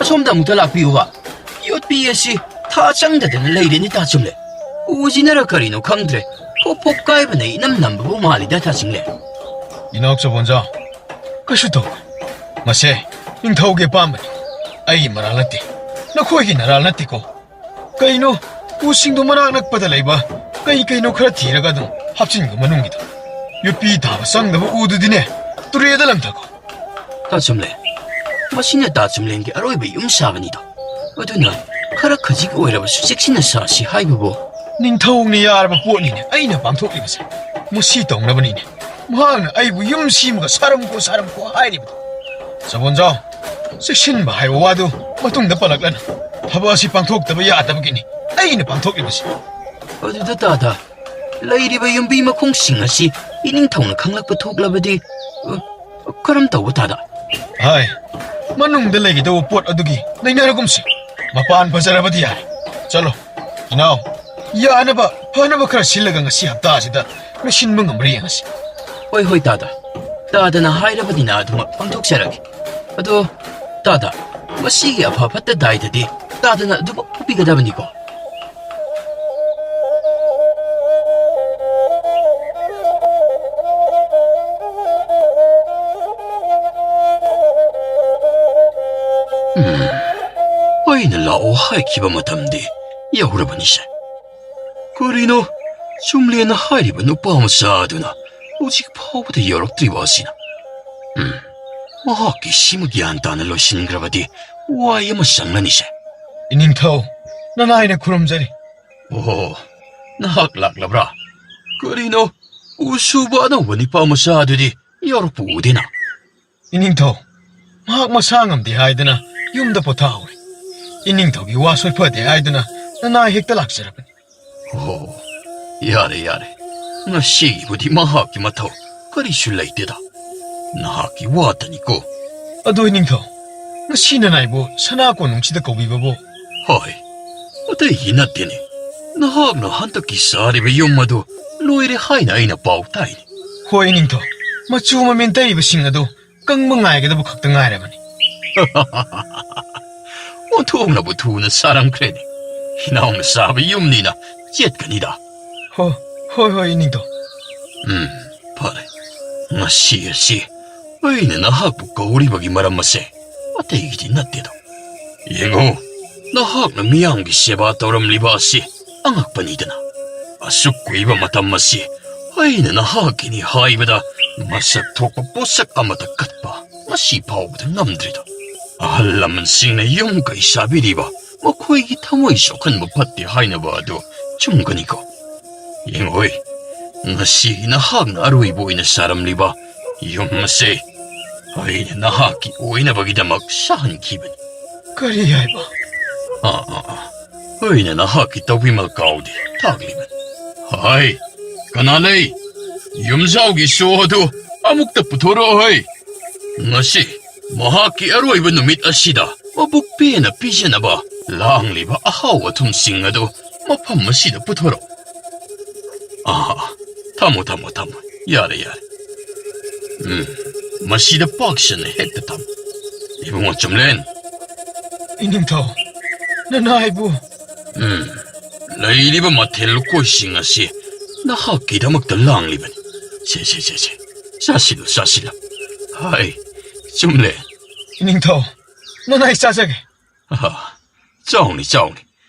ꯑꯁꯣꯝꯗ ꯑꯃꯨꯛꯇ ꯂꯥꯛꯄꯤꯌꯨꯕ ꯌꯣꯠꯄꯤ ꯑꯁꯤ ꯊꯥ ꯆꯪꯗꯗꯅ ꯂꯩꯔꯦꯅꯦ ꯇꯥꯆꯨꯝꯂꯦꯟ ꯎꯁꯤꯅꯔ ꯀꯔꯤꯅꯣ ꯈꯪꯗ꯭ꯔꯦ ꯐꯣꯞ ꯐꯣꯞ ꯀꯥꯏꯕꯅ ꯏꯅꯝ ꯅꯝꯕꯕꯨ ꯃꯥꯜꯂꯤꯗ ꯇꯥꯆꯨꯝꯂꯦꯟ ꯏꯅꯥꯎ ꯆꯄꯣꯟꯖꯥꯎ ꯀꯩꯁꯨ ꯇꯧ ꯃꯁꯦ ꯅꯤꯡꯊꯧꯒꯤ ꯑꯄꯥꯝꯕꯅꯤ ꯑꯩꯒꯤ ꯃꯔꯥꯜ ꯅꯠꯇꯦ ꯅꯈꯣꯏꯒꯤ ꯅꯔꯥꯜ ꯅꯠꯇꯦꯀꯣ ꯀꯩꯅꯣ ꯎꯁꯤꯡꯗꯨ ꯃꯅꯥꯛ ꯅꯛꯄꯗ ꯂꯩꯕ ꯀꯩꯅꯣ ꯈꯔ ꯊꯤꯔꯒ ꯑꯗꯨꯝ ꯍꯥꯞꯆꯤꯟꯒ ꯃꯅꯨꯡꯒꯤꯗ ꯌꯣꯠꯄꯤ ꯊꯥꯕ ꯆꯪꯗꯕ ꯎꯗꯨꯗꯤꯅꯦ ꯇꯨꯔꯦꯜꯗ ꯂꯪꯊꯈꯣ ꯇꯥꯆꯨꯝꯂꯦꯟ ꯃꯁꯤꯅ ꯇꯥꯆꯨꯝꯂꯦꯟꯒꯤ ꯑꯔꯣꯏꯕ ꯌꯨꯝ ꯁꯥꯕꯅꯤꯗꯣ ꯑꯗꯨꯅ ꯈꯔ ꯈꯖꯤꯛ ꯑꯣꯏꯔꯕꯁꯨ ꯆꯦꯛꯁꯤꯟꯅ ꯁꯥꯁꯤ ꯍꯥꯏꯕꯕꯨ ꯅꯤꯡꯊꯧꯅ ꯌꯥꯔꯕ ꯄꯣꯠꯅꯤꯅꯦ ꯑꯩꯅ ꯄꯥꯡꯊꯣꯛꯂꯤꯕꯁꯦ ꯃꯁꯤ ꯇꯧꯅꯕꯅꯤꯅꯦ ꯃꯍꯥꯛꯅ ꯑꯩꯕꯨ ꯌꯨꯝ ꯁꯤꯃꯒ ꯁꯥꯔꯝꯀꯣ ꯍꯥꯏꯔꯤꯕꯗꯣ ꯆꯄꯣꯟꯖꯥꯎ ꯆꯦꯛꯁꯤꯟꯕ ꯍꯥꯏꯕ ꯋꯥꯗꯨ ꯃꯇꯨꯡꯗ ꯄꯜꯂꯛꯂꯅ ꯊꯕꯛ ꯑꯁꯤ ꯄꯥꯡꯊꯣꯛꯇꯕ ꯌꯥꯗꯕꯒꯤꯅꯤ ꯑꯩꯅ ꯄꯥꯡꯊꯣꯛꯂꯤꯕꯁꯤ ꯑꯗꯨꯗ ꯇꯥꯗ ꯂꯩꯔꯤꯕ ꯌꯨꯝꯕꯤ ꯃꯈꯣꯡꯁꯤꯡ ꯑꯁꯤ ꯏꯅꯤꯡꯊꯧꯅ ꯈꯪꯂꯛꯄ ꯊꯣꯛꯂꯕꯗꯤ ꯀꯔꯝ ꯇꯧꯕ ꯇꯥꯗ ꯍꯥꯏ ꯃꯅꯨꯡꯗ ꯂꯩꯒꯗꯧꯕ ꯄꯣꯠ ꯑꯗꯨꯒꯤ ꯂꯩꯅꯔꯒꯨꯝꯁꯤ ꯃꯄꯥꯟ ꯐꯖꯔꯕꯗꯤ ꯌꯥꯔꯦ ꯆꯠꯂꯣ ꯏꯅꯥꯎ ꯌꯥꯅꯕ ꯐꯅꯕ ꯈꯔ ꯁꯤꯜꯂꯒ ꯉꯁꯤ ꯍꯞꯇꯥꯁꯤꯗ ꯂꯣꯏꯁꯤꯟꯕ ꯉꯝꯕ꯭ꯔꯥ ꯌꯦꯡꯉꯁꯤ ꯍꯣꯏ ꯇꯥꯗ ꯇꯥꯗꯅ ꯍꯥꯏꯔꯕꯅꯤꯅ ꯑꯗꯨꯃꯛ ꯄꯥꯡꯊꯣꯛꯆꯔꯒꯦ ꯑꯗꯣ ꯇꯥꯗ ꯃꯁꯤꯒꯤ ꯑꯐ ꯐꯠꯇ ꯗꯥꯏꯗꯗꯤ ꯇꯥꯗꯅ ꯑꯗꯨꯃꯛ ꯄꯨꯕꯤꯒꯗꯕꯅꯤꯀꯣ ꯑꯩꯅ ꯂꯥꯛꯑꯣ ꯍꯥꯏꯈꯤꯕ ꯃꯇꯝꯗꯤ ꯌꯧꯔꯕꯅꯤꯁꯦ ꯀꯔꯤꯅꯣ ꯆꯨꯝꯂꯦꯅ ꯍꯥꯏꯔꯤꯕ ꯅꯨꯄꯥ ꯃꯆꯥ ꯑꯗꯨꯅ ꯍꯧꯖꯤꯛ ꯐꯥꯎꯕꯗ ꯌꯧꯔꯛꯇ꯭ꯔꯤꯕ ꯑꯁꯤꯅ ꯃꯍꯥꯛꯀꯤ ꯁꯤꯃ ꯒ꯭ꯌꯥꯟ ꯇꯥꯅ ꯂꯣꯏꯁꯤꯟꯈ꯭ꯔꯕꯗꯤ ꯋꯥꯏ ꯑꯃ ꯆꯪꯂꯅꯤꯁꯦ ꯏꯅꯤꯡꯊꯧ ꯅꯅꯥꯏꯅ ꯈꯨꯔꯨꯝꯖꯔꯤ ꯑꯣ ꯅꯍꯥꯛ ꯂꯥꯛꯂꯕ꯭ꯔꯥ ꯀꯔꯤꯅꯣ ꯎꯁꯨꯕ ꯑꯅꯧꯕ ꯅꯨꯄꯥ ꯃꯆꯥ ꯑꯗꯨꯗꯤ ꯌꯧꯔꯛꯄ ꯎꯗꯦꯅ ꯏꯅꯤꯡꯊꯧ ꯃꯍꯥꯛ ꯃꯁꯥ ꯉꯝꯗꯦ ꯍꯥꯏꯗꯅ ꯌꯨꯝꯗ ꯄꯣꯊꯥꯍꯧꯔꯦ ꯏꯅꯤꯡꯊꯧꯒꯤ ꯋꯥ ꯁꯣꯏꯐꯗꯦ ꯍꯥꯏꯗꯨꯅ ꯅꯅꯥꯏ ꯍꯦꯛꯇ ꯂꯥꯛꯆꯔꯕꯅꯤ ꯑꯣ ꯌꯥꯔꯦ ꯉꯁꯤꯒꯤꯕꯨꯗꯤ ꯃꯍꯥꯛꯀꯤ ꯃꯊꯧ ꯀꯔꯤꯁꯨ ꯂꯩꯇꯦꯗ ꯅꯍꯥꯛꯀꯤ ꯋꯥꯇꯅꯤꯀꯣ ꯑꯗꯣ ꯏꯅꯤꯡꯊꯧ ꯉꯁꯤ ꯅꯅꯥꯏꯕꯨ ꯁꯅꯥ ꯀꯣꯅꯨꯡꯁꯤꯗ ꯀꯧꯕꯤꯕꯕꯨ ꯍꯣꯏ ꯑꯇꯩꯒꯤ ꯅꯠꯇꯦꯅꯦ ꯅꯍꯥꯛꯅ ꯍꯟꯗꯛꯀꯤ ꯁꯥꯔꯤꯕ ꯌꯨꯝ ꯑꯗꯨ ꯂꯣꯏꯔꯦ ꯍꯥꯏꯅ ꯑꯩꯅ ꯄꯥꯎ ꯇꯥꯏꯅꯤ ꯍꯣꯏ ꯏꯅꯤꯡꯊꯧ ꯃꯆꯨ ꯃꯃꯦꯟ ꯇꯩꯔꯤꯕꯁꯤꯡ ꯑꯗꯨ ꯀꯪꯕ ꯉꯥꯏꯒꯗꯕ ꯈꯛꯇ ꯉꯥꯏꯔꯕꯅꯤ ꯑꯣꯟꯊꯣꯛꯅꯕꯨ ꯊꯨꯅ ꯁꯥꯔꯝꯈ꯭ꯔꯦꯅꯦ ꯏꯅꯥꯎꯅ ꯁꯥꯕ ꯌꯨꯝꯅꯤꯅ ꯆꯦꯠꯀꯅꯤꯗ ꯍꯣꯏ ꯏꯅꯤꯡꯊꯧ ꯐꯔꯦ ꯉꯁꯤ ꯑꯁꯤ ꯑꯩꯅ ꯅꯍꯥꯛꯄꯨ ꯀꯧꯔꯤꯕꯒꯤ ꯃꯔꯝ ꯑꯁꯦ ꯑꯇꯩꯒꯤꯗꯤ ꯅꯠꯇꯦꯗ ꯌꯦꯡꯉꯣ ꯅꯍꯥꯛꯅ ꯃꯤꯌꯥꯝꯒꯤ ꯁꯦꯕꯥ ꯇꯧꯔꯝꯂꯤꯕ ꯑꯁꯤ ꯑꯉꯛꯄꯅꯤꯗꯅ ꯑꯁꯨꯛ ꯀꯨꯏꯕ ꯃꯇꯝ ꯑꯁꯤ ꯑꯩꯅ ꯅꯍꯥꯛꯀꯤꯅꯤ ꯍꯥꯏꯕꯗ ꯃꯁꯛ ꯊꯣꯛꯄ ꯄꯣꯠꯁꯛ ꯑꯃꯠꯇ ꯀꯠꯄ ꯉꯁꯤ ꯐꯥꯎꯕꯗ ꯉꯝꯗ꯭ꯔꯤꯗꯣ ꯑꯍꯜ ꯂꯃꯟꯁꯤꯡꯅ ꯌꯨꯝ ꯀꯩ ꯁꯥꯕꯤꯔꯤꯕ ꯃꯈꯣꯏꯒꯤ ꯊꯃꯣꯏ ꯁꯣꯛꯍꯟꯕ ꯐꯠꯇꯦ ꯍꯥꯏꯅꯕ ꯑꯗꯨ ꯆꯨꯝꯒꯅꯤꯀꯣ ꯌꯦꯡꯉꯣꯏ ꯉꯁꯤ ꯅꯍꯥꯛꯅ ꯑꯔꯣꯏꯕ ꯑꯣꯏꯅ ꯁꯥꯔꯝꯂꯤꯕ ꯌꯨꯝ ꯑꯁꯦ ꯑꯩꯅ ꯅꯍꯥꯛꯀꯤ ꯑꯣꯏꯅꯕꯒꯤꯗꯃꯛ ꯁꯥꯍꯟꯈꯤꯕꯅꯤ ꯀꯔꯤ ꯍꯥꯏꯕ ꯑꯩꯅ ꯅꯍꯥꯛꯀꯤ ꯇꯧꯕꯤꯃꯜ ꯀꯥꯎꯗꯦ ꯇꯥꯛꯂꯤꯕꯅꯤ ꯍꯥꯏ ꯀꯅꯥ ꯂꯩ ꯌꯨꯝꯖꯥꯎꯒꯤ ꯁꯣ ꯑꯗꯨ ꯑꯃꯨꯛꯇ ꯄꯨꯊꯣꯔꯛꯑꯣ ꯉꯁꯤ ꯃꯍꯥꯛꯀꯤ ꯑꯔꯣꯏꯕ ꯅꯨꯃꯤꯠ ꯑꯁꯤꯗ ꯃꯕꯨꯛ ꯄꯦꯟꯅ ꯄꯤꯖꯅꯕ ꯂꯥꯡꯂꯤꯕ ꯑꯍꯥꯎ ꯑꯊꯨꯝꯁꯤꯡ ꯑꯗꯨ ꯃꯐꯝ ꯑꯁꯤꯗ ꯄꯨꯊꯣꯔꯛꯎ ꯊꯝꯃꯣ ꯌꯥꯔꯦ ꯃꯁꯤꯗ ꯄꯥꯛꯁꯟꯅ ꯍꯦꯛꯇ ꯊꯝꯃꯨ 이봉호 쫌렌 이닝ꯊꯧ ꯅꯅꯥꯏꯕꯨ ꯂꯩꯔꯤꯕ ꯃꯊꯦꯜ ꯂꯨꯀꯣꯏꯁꯤꯡ ꯑꯁꯤ ꯅꯍꯥꯛꯀꯤꯗꯃꯛꯇ ꯂꯥꯡꯂꯤꯕꯅꯤ ꯁꯦ ꯆꯥꯁꯤꯜꯂꯨ ꯍꯥꯏ ꯆꯨꯝꯂꯦ 이닝ꯊꯧ ꯅꯅꯥꯏ ꯆꯥꯖꯒꯦ ꯆꯥꯎꯅꯤ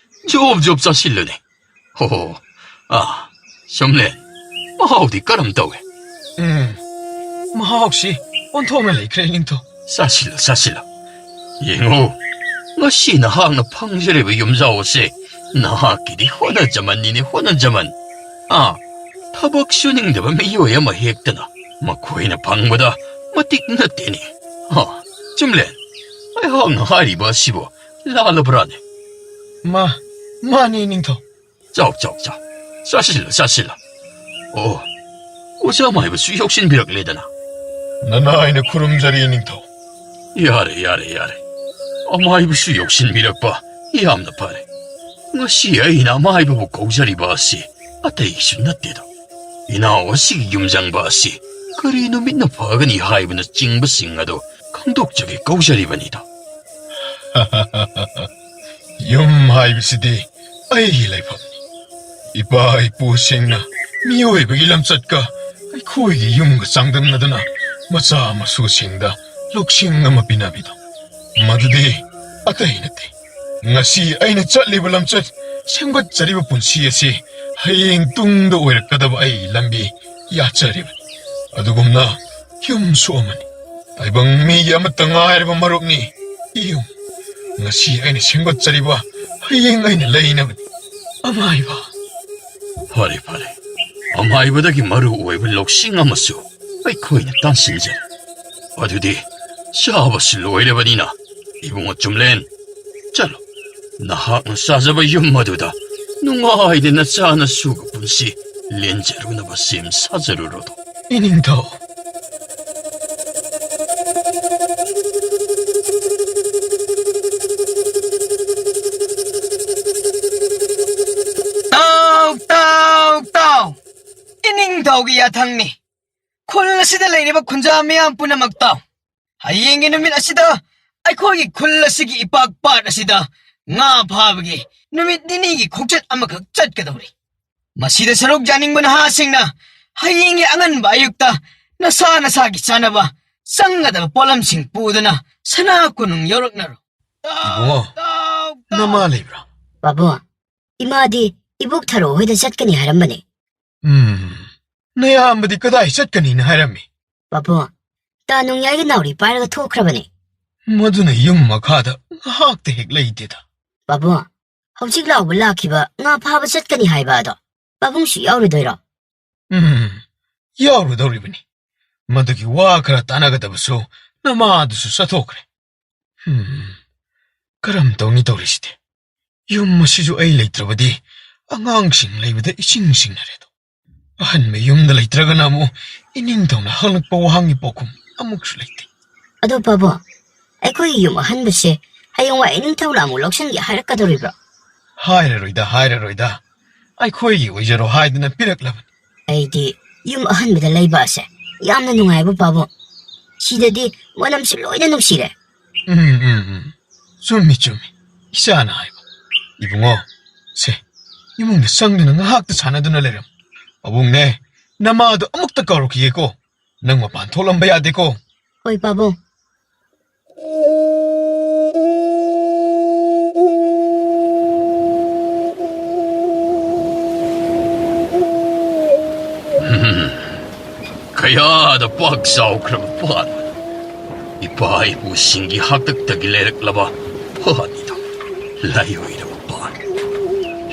ꯖꯣꯞ ꯆꯥꯁꯤꯜꯂꯨꯅꯦ ꯍꯣ ꯆꯨꯝꯂꯦ ꯃꯍꯥꯎꯗꯤ ꯀꯔꯝ ꯇꯧꯏ ꯃꯍꯥꯎꯁꯤ ꯑꯣꯟꯊꯣꯛꯅ ꯂꯩꯈ꯭ꯔꯦ 이닝ꯊꯧ ꯆꯥꯁꯤꯜꯂꯨ ꯌꯦꯡꯉꯨ ꯉꯁꯤ ꯅꯍꯥꯛꯅ ꯐꯪꯖꯔꯤꯕ ꯌꯨꯝꯖꯥꯎ ꯑꯁꯤ ꯅꯍꯥꯛꯀꯤꯗꯤ ꯍꯣꯠꯅꯖꯃꯟ ꯊꯕꯛ ꯁꯨꯅꯤꯡꯗꯕ ꯃꯤꯑꯣꯏ ꯑꯃ ꯍꯦꯛꯇꯅ ꯃꯈꯣꯏꯅ ꯐꯪꯕꯗ ꯃꯇꯤꯛ ꯅꯠꯇꯦꯅꯦ ꯆꯨꯝꯂꯦꯟ ꯑꯩꯍꯥꯛꯅ ꯍꯥꯏꯔꯤꯕ ꯑꯁꯤꯕꯨ ꯂꯥꯜꯂꯕ꯭ꯔꯥꯅꯦ ꯃꯥꯅꯤ 이닝ꯊꯧ ꯆꯥꯎ ꯆꯥꯁꯤꯜꯂꯨ ꯑꯣꯖꯥ ꯃꯥꯏꯕꯁꯨ ꯌꯧꯁꯤꯟꯕꯤꯔꯛꯂꯦꯗꯅ ꯅꯅꯥꯏꯅ ꯈꯨꯔꯨꯝꯖꯔꯤ 이닝ꯊꯧ ꯌꯥꯔꯦ ꯑꯃꯥꯏꯕꯁꯨ ꯌꯧꯁꯤꯟꯕꯤꯔꯛꯄ ꯌꯥꯝꯅ ꯐꯔꯦ ꯉꯁꯤ ꯑꯩꯅ ꯑꯃꯥꯏꯕꯕꯨ ꯀꯧꯖꯔꯤꯕ ꯑꯁꯤ ꯑꯇꯩꯁꯨ ꯅꯠꯇꯦꯗ ꯏꯅꯥꯎ ꯑꯁꯤꯒꯤ ꯌꯨꯝꯖꯪꯕ ꯑꯁꯤ ꯀꯔꯤ ꯅꯨꯃꯤꯠꯅ ꯐꯒꯅꯤ ꯍꯥꯏꯕꯅ ꯆꯤꯡꯕꯁꯤꯡ ꯑꯗꯨ ꯈꯪꯗꯣꯛꯆꯒꯦ ꯀꯧꯖꯔꯤꯕꯅꯤꯗ ꯌꯨꯝ ꯍꯥꯏꯕꯁꯤꯗꯤ ꯑꯩꯒꯤ ꯂꯩꯐꯝꯅꯤ ꯏꯄꯥ ꯏꯄꯨꯁꯤꯡꯅ ꯃꯤꯑꯣꯏꯕꯒꯤ ꯂꯝꯆꯠꯀ ꯑꯩꯈꯣꯏꯒꯤ ꯌꯨꯝꯒ ꯆꯥꯡꯗꯝꯅꯗꯨꯅ ꯃꯆꯥ ꯃꯁꯨꯁꯤꯡꯗ ꯂꯧꯁꯤꯡ ꯑꯃ ꯄꯤꯅꯕꯤꯗꯣ ꯃꯗꯨꯗꯤ ꯑꯇꯩ ꯅꯠꯇꯦ ꯉꯁꯤ ꯑꯩꯅ ꯆꯠꯂꯤꯕ ꯂꯝꯆꯠ ꯁꯦꯝꯒꯠꯆꯔꯤꯕ ꯄꯨꯟꯁꯤ ꯑꯁꯤ ꯍꯌꯦꯡ ꯇꯨꯡꯗ ꯑꯣꯏꯔꯛꯀꯗꯕ ꯑꯩꯒꯤ ꯂꯝꯕꯤ ꯌꯥꯠꯆꯔꯤꯕꯅꯤ ꯑꯗꯨꯒꯨꯝꯅ ꯌꯨꯝꯁꯨ ꯑꯃꯅꯤ ꯇꯥꯏꯕꯪ ꯃꯤꯒꯤ ꯑꯃꯠꯇ ꯉꯥꯏꯔꯕ ꯃꯔꯨꯞꯅꯤ ꯌꯨꯝ ꯉꯁꯤ ꯑꯩꯅ ꯁꯦꯝꯒꯠꯆꯔꯤꯕ ꯍꯌꯦꯡ ꯑꯩꯅ ꯂꯩꯅꯕꯅꯤ ꯑꯃꯥꯏꯕ ꯐꯔꯦ ꯑꯃꯥꯏꯕꯗꯒꯤ ꯃꯔꯨ ꯑꯣꯏꯕ ꯂꯧꯁꯤꯡ ꯑꯃꯁꯨ ꯑꯩꯈꯣꯏꯅ ꯇꯥꯟꯁꯤꯟꯖꯔꯦ ꯑꯗꯨꯗꯤ ꯆꯥꯕꯁꯨ ꯂꯣꯏꯔꯕꯅꯤꯅ 이봉호 쫌렌 ꯆꯠꯂꯣ ꯅꯍꯥꯛꯅ ꯆꯥꯖꯕ ꯌꯨꯝ ꯑꯗꯨꯗ ꯅꯨꯡꯉꯥꯏꯗꯅ ꯆꯥꯅ ꯁꯨꯒ ꯄꯨꯟꯁꯤ ꯂꯦꯟꯖꯔꯨꯅꯕ ꯁꯦꯝ ꯁꯥꯖꯔꯨꯔꯣꯗꯣ 이닝ꯊꯧ ꯇꯥꯎ 이닝ꯊꯧꯒꯤ ꯌꯥꯊꯪꯅꯤ ꯈꯨꯜ ꯑꯁꯤꯗ ꯂꯩꯔꯤꯕ ꯈꯨꯟꯖꯥ ꯃꯤꯌꯥꯝ ꯄꯨꯝꯅꯃꯛ ꯇꯥꯎ ꯍꯌꯦꯡꯒꯤ ꯅꯨꯃꯤꯠ ꯑꯁꯤꯗ ꯑꯩꯈꯣꯏꯒꯤ ꯈꯨꯜ ꯑꯁꯤꯒꯤ ꯏꯄꯥꯛ ꯄꯥꯠ ꯑꯁꯤꯗ ꯉꯥ ꯐꯥꯕꯒꯤ ꯅꯨꯃꯤꯠ ꯅꯤꯅꯤꯒꯤ ꯈꯣꯡꯆꯠ ꯑꯃꯈꯛ ꯆꯠꯀꯗꯧꯔꯤ ꯃꯁꯤꯗ ꯁꯔꯨꯛ ꯌꯥꯅꯤꯡꯕ ꯅꯍꯥꯁꯤꯡꯅ ꯍꯌꯦꯡꯒꯤ ꯑꯉꯟꯕ ꯑꯌꯨꯛꯇ ꯅꯁꯥꯒꯤ ꯆꯥꯅꯕ ꯆꯪꯒꯗꯕ ꯄꯣꯠꯂꯝꯁꯤꯡ ꯄꯨꯗꯨꯅ ꯁꯅꯥ ꯀꯣꯅꯨꯡ ꯌꯧꯔꯛꯅꯔꯣ 이봉호 ꯅꯃꯥ ꯂꯩꯕ꯭ꯔꯥ ꯕꯥꯕꯨ 이마ꯗꯤ 이복 타러 ꯍꯣꯏꯗ ꯆꯠꯀꯅꯤ ꯍꯥꯏꯔꯝꯕꯅꯦ ꯅꯌꯥꯝꯕꯗꯤ ꯀꯗꯥꯏ ꯆꯠꯀꯅꯤꯅ ꯍꯥꯏꯔꯝꯃꯤ ꯕꯥꯕꯨ ꯇꯥ ꯅꯣꯡꯌꯥꯏꯒꯤ ꯅꯥꯎꯔꯤ ꯄꯥꯏꯔꯒ ꯊꯣꯛꯈ꯭ꯔꯕꯅꯦ ꯃꯗꯨꯅ ꯌꯨꯝ ꯃꯈꯥꯗ ꯉꯥꯏꯍꯥꯛꯇ ꯍꯦꯛ ꯂꯩꯇꯦꯗ ꯕꯥꯕꯨ ꯍꯧꯖꯤꯛ ꯂꯥꯎꯕ ꯂꯥꯛꯈꯤꯕ ꯉꯥ ꯐꯥꯕ ꯆꯠꯀꯅꯤ ꯍꯥꯏꯕ ꯑꯗꯣ ꯄꯥꯕꯨꯡꯁꯨ ꯌꯥꯎꯔꯨꯗꯣꯏꯔꯣ ꯌꯥꯎꯔꯨꯗꯧꯔꯤꯕꯅꯤ ꯃꯗꯨꯒꯤ ꯋꯥ ꯈꯔ ꯇꯥꯟꯅꯒꯗꯕꯁꯨ ꯅꯃꯥꯗꯨꯁꯨ ꯆꯠꯊꯣꯛꯈ꯭ꯔꯦ ꯀꯔꯝ ꯇꯧꯅꯤ ꯇꯧꯔꯤꯁꯤꯗꯤ ꯌꯨꯝ ꯑꯁꯤꯁꯨ ꯑꯩ ꯂꯩꯇ꯭ꯔꯕꯗꯤ ꯑꯉꯥꯡꯁꯤꯡ ꯂꯩꯕꯗ ꯏꯁꯤꯡ ꯁꯤꯡꯅꯔꯦꯗꯣ ꯑꯍꯟꯕ ꯌꯨꯝꯗ ꯂꯩꯇ꯭ꯔꯒꯅ ꯑꯃꯨꯛ ꯏꯅꯤꯡꯊꯧꯅ ꯍꯪꯂꯛꯄ ꯋꯥꯍꯪꯒꯤ ꯄꯥꯎꯈꯨꯝ ꯑꯃꯨꯛꯁꯨ ꯂꯩꯇꯦ ꯑꯗꯣ ꯄꯥꯕꯨ ꯑꯩꯈꯣꯏꯒꯤ ꯌꯨꯝ ꯑꯍꯟꯕꯁꯦ ꯍꯌꯦꯡꯋꯥꯏ ꯏꯅꯤꯡꯊꯧꯅ ꯑꯃꯨꯛ ꯂꯧꯁꯤꯟꯒꯦ ꯍꯥꯏꯔꯛꯀꯗꯧꯔꯤꯕ꯭ꯔꯣ ꯍꯥꯏꯔꯔꯣꯏꯗ ꯑꯩꯈꯣꯏꯒꯤ ꯑꯣꯏꯖꯔꯣ ꯍꯥꯏꯗꯅ ꯄꯤꯔꯛꯂꯕꯅꯤ ꯑꯩꯗꯤ ꯌꯨꯝ ꯑꯍꯟꯕꯗ ꯂꯩꯕ ꯑꯁꯦ ꯌꯥꯝꯅ ꯅꯨꯡꯉꯥꯏꯕ ꯄꯥꯕꯨ ꯁꯤꯗꯗꯤ ꯃꯅꯝꯁꯨ ꯂꯣꯏꯅ ꯅꯨꯡꯁꯤꯔꯦ ꯆꯨꯝꯃꯤ ꯏꯆꯥꯅ ꯍꯥꯏꯕ 이봉호 ꯁꯦ 이mun데 ꯆꯪꯗꯨꯅ ꯉꯥꯏꯍꯥꯛꯇ ꯁꯥꯟꯅꯗꯨꯅ ꯂꯩꯔꯝ ꯄꯥꯕꯨꯡꯅꯦ ꯅꯃꯥꯗꯣ ꯑꯃꯨꯛꯇ ꯀꯧꯔꯛꯈꯤꯒꯦꯀꯣ ꯅꯪ ꯃꯄꯥꯟ ꯊꯣꯛꯂꯝꯕ ꯌꯥꯗꯦꯀꯣ ꯍꯣꯏ ꯄꯥꯕꯨꯡ ꯀꯌꯥꯗ ꯄꯥꯛ ꯆꯥꯎꯈ꯭ꯔꯕ ꯄꯥꯠ ꯏꯄꯥ ꯏꯄꯨꯁꯤꯡꯒꯤ ꯍꯥꯛꯇꯛꯇꯒꯤ ꯂꯩꯔꯛꯂꯕ ꯄꯥꯠꯅꯤꯗ ꯂꯥꯏꯑꯣꯏꯔꯕ ꯄꯥꯠ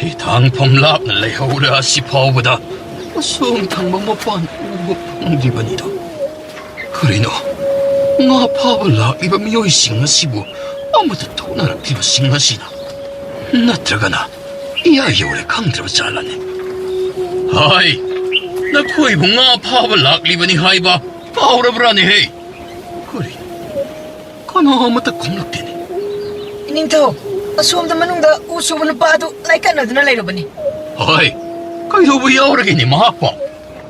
ꯍꯤꯊꯥꯡꯐꯝ ꯂꯥꯞꯅ ꯂꯩꯍꯧꯔ ꯑꯁꯤ ꯐꯥꯎꯕꯗ ꯑꯁꯣꯝ ꯊꯪꯕ ꯃꯄꯥꯟ ꯎꯕ ꯐꯪꯗ꯭ꯔꯤꯕꯅꯤꯗ ꯀꯔꯤꯅꯣ ꯉꯥ ꯐꯥꯕ ꯂꯥꯛꯂꯤꯕ ꯃꯤꯑꯣꯏꯁꯤꯡ ꯑꯁꯤꯕꯨ ꯑꯃꯠꯇ ꯊꯣꯛꯅꯔꯛꯂꯤꯕꯁꯤꯡ ꯑꯁꯤꯅ ꯅꯠꯇ꯭ꯔꯒꯅ iya yore khangdraba chalane hai na khoi bunga phaba laklibani haiba paurabrani he kori kana amata khonglakte Inintho, asum da manung da usu na pa du lai kan na lai robani. hai kai do bu yaurage ni mahapa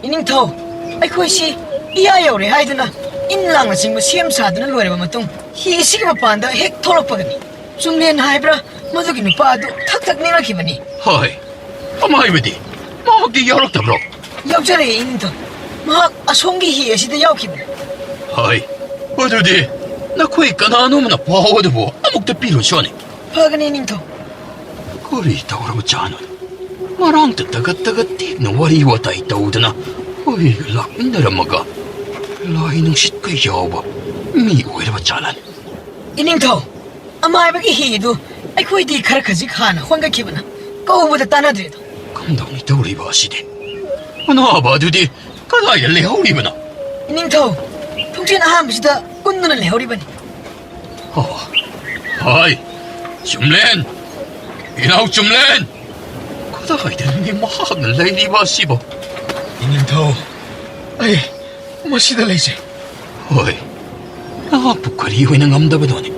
Inintho, ai khoi si iya yaure hai duna in lang na sing siam sa duna loi ba matung. Hi si ma pan da hek tholok pa gani. Sum len hai bra madu gi nu pa du thak thak ni rakhi bani. hai amai bedi mahak di yaurok tabro Yaw jare Inintho. Ma asong gi hi si da yaw ki. hai odudi na khoi kanano mana paawadu bo amukta piro shone Pagani Inintho. kori tawra chano marang tagat ti no wari watai tawdana oi lak indaramaga lai nung shit kai yawa mi oira chalan Inintho, amai ba gi hi du ai khoi di khar khaji khana hwanga ki bana. Ko bu da tana dre. kamdang ni tawri ba side ana ba dudi kala ya le hauri bana Inintho, thungchin aham si da kunna le hori bani. hai chumlen inau chumlen kada haiden ni mahak na laini ba sibo 이닝터 아이 멋이다 레이제 hoi na pukari hoina ngamdabadoni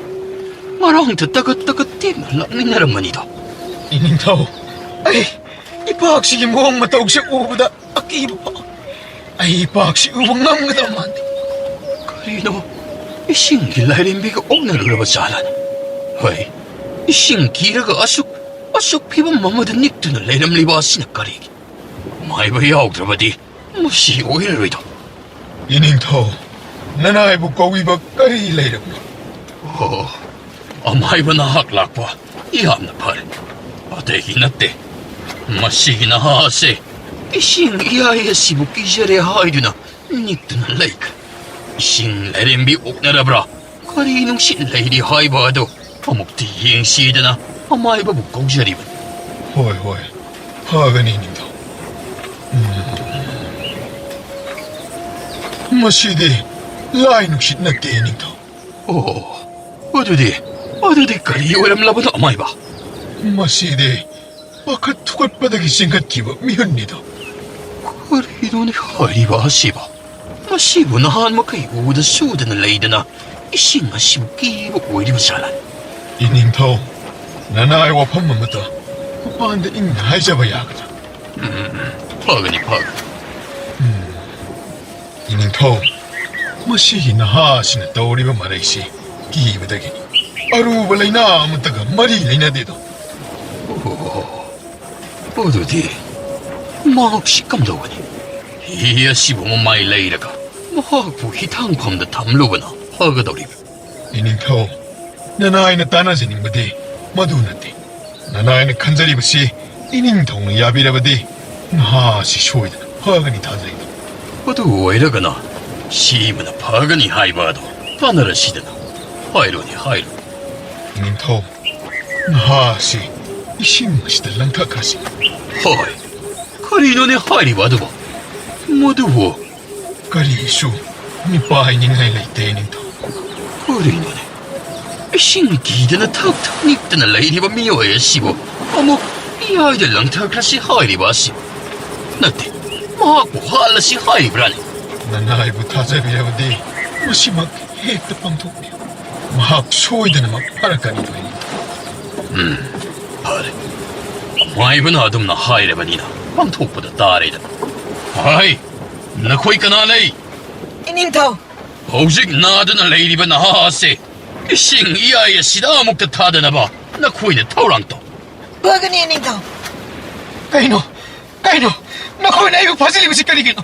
marang tagat tin lakminarammanida 이닝터 아이 이 박식이 무엇마 더욱시 오보다 아끼바 아이 박식 우봉남가다 만데 Karino, ising gilalimbiga ognaruraba chalan. Hoy, ising kiraga asuk piba mamada niktuna leram libasina karigi. Maiba yaugdrabadi, musi oiraruida. 이닝터 나나이부 거위바 까리 레이럽나 Oh, amaiba na haklakpa, ihamna pare. Ategi natte, masigi na haase, ising iaya sibuki jere haiduna niktuna leika. Ising lerimbi oknarabra, karinong sin leiri haibado, amukti ying sidana, amaiba bukong jariban. 호이 호이 하가니 이닝터 멋이디 라이눅시 나게 이닝터 어두디 kari oram labado amaiba. 멋이디 아까 투갓바닥이 생각기바 미언니다 Karinong hariba hasiba. Masibo na han makai uda suda na leidana, ising asibuki ba oiriba salan. 이닝터 나나이와 판mamata 반데 인 하이자바 야가자 Pagani pag. 이닝터 멋이 나하시나 떠오리바 말이시 기바닥이 아루바 레이나 아무따가 말이 레이나데도 어두디 mahak sikamdawani. Iya sibo mo may leiraga. Mahak po hitang pamda tamlubana, hagadawriba. 이닝터 나나이나 따나지닝바디 마두나디 나나이나 칸자리바시 이닝통의 야비라바디 나하시 쇼이다 하가니 다자이다 어두 오이라가나, 시임나 pagani haibado, panara sidana. Haironi hairu. 이닝터 나하시 이심마시다 랑타카시 Hoy, karinone hairibado ba? Moduwo, 까리슈 미빠이닝하이 레이테 이닝터 karinone. Ising gidana tak niktana leiriba miyoya sibo. Amo, iyayda lang taklasi hairiba si. Nate, mahak po halasi hairibrani. 나나이부 타자비라바디 마시막 헤이트 빵통이야 마학 쇼이드나 막 파라까니도 이닝터 Pare. Maiba na adum na haireba nina. Pang tokpada tarida. Hai, nakoi ka na lay. Inintho, Hojik nada na leiriba na haase. Ising iyaya sida mukta tada na ba? Nakoi na taurang to. pagani Inintho. 까이노 까이노 나코이 나이부 바질리부 시까리기노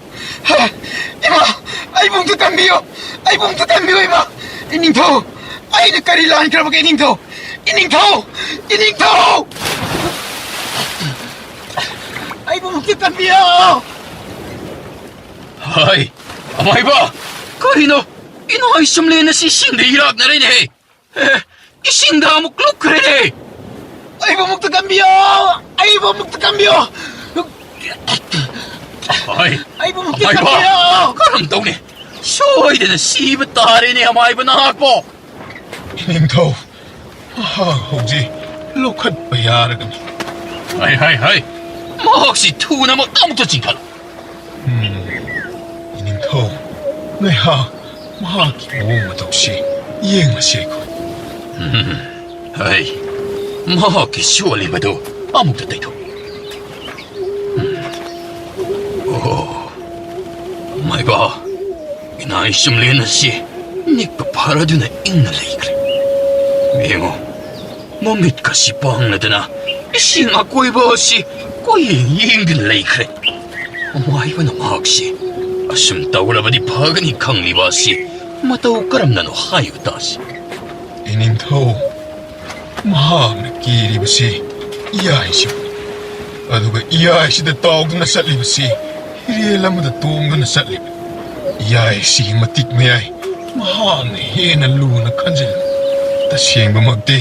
이마 아이봉투 땀비요 아이봉투 땀비요 이마 이닝토 아이느 까리 라인 크라보게 이닝토 이닝토 아이봉투 땀비요 Hai, amai ba? Karino, ino ay sumle na si Ising na hirap na rin eh. Ising da muklok ka rin eh. 아이봉투 땀비요 아이봉투 땀비요 Hai, 아이봉투 amai ba? 땀비요 Karamdaw ni. Soy din na sibat tari ni amai ba na hakpo? 이닝토 아 혹시 로컷 바야르가니 하이. 혹시 투나무 아무도 징탈. 이닝토, 내하 마하기 오마독시 이행마시고. 하이, 마하기 시월리마도 아무도 대도. 오, 마이바, 이나이 심리나시, 니가 파라두나 잉나레이 그래. 미모, 몸밑까지 빵나드나, 싱아 꼬이버시, 꼬이 잉근레이 그래. 마이바나 마학시, 아심 따오라바디 파가니 강리바시, 마타오 까람나노 하유다시. 이닝토, 마하나 기리바시 이야이시고. aduga iyay sida tawduna satlibasi hirilamada tumduna satlib iyay si matik mayay mahangna hena luna kanjil tasiyengba magdi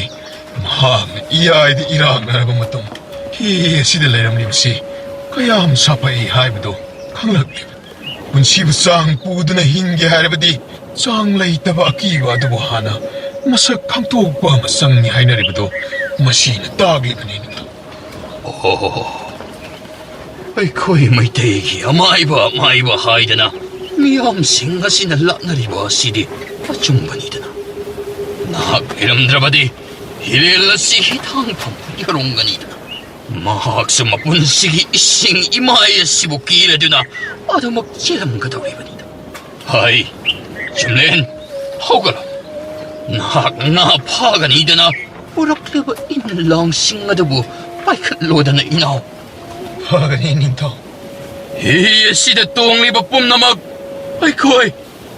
mahangna iyay di irangnaraba matum hi sida layramlibasi kayam sapai haibado khanglakliba punsiba sang puduna hinge hairabadi sang laytaba akiwa adubu hana masak khangtokpa masangni hainaribado masina taglibanini Aiko'y may tegi, maaiba haidana. Miyam singasina laknariba sidi, pachumbanidana. Nakairamdrabadi, hilila si hitang pampuyarongganidana. Mahaksa mapunsigi ising imaya sibukiladuna, ada magsilam katawibanida. Hai, Jumlen, hogala. Napaganidana, uraklaba inlang singadabu, paikatloda na inaw. Pagani ninto. Hiya sida tungliba pumnamag. Ay koy,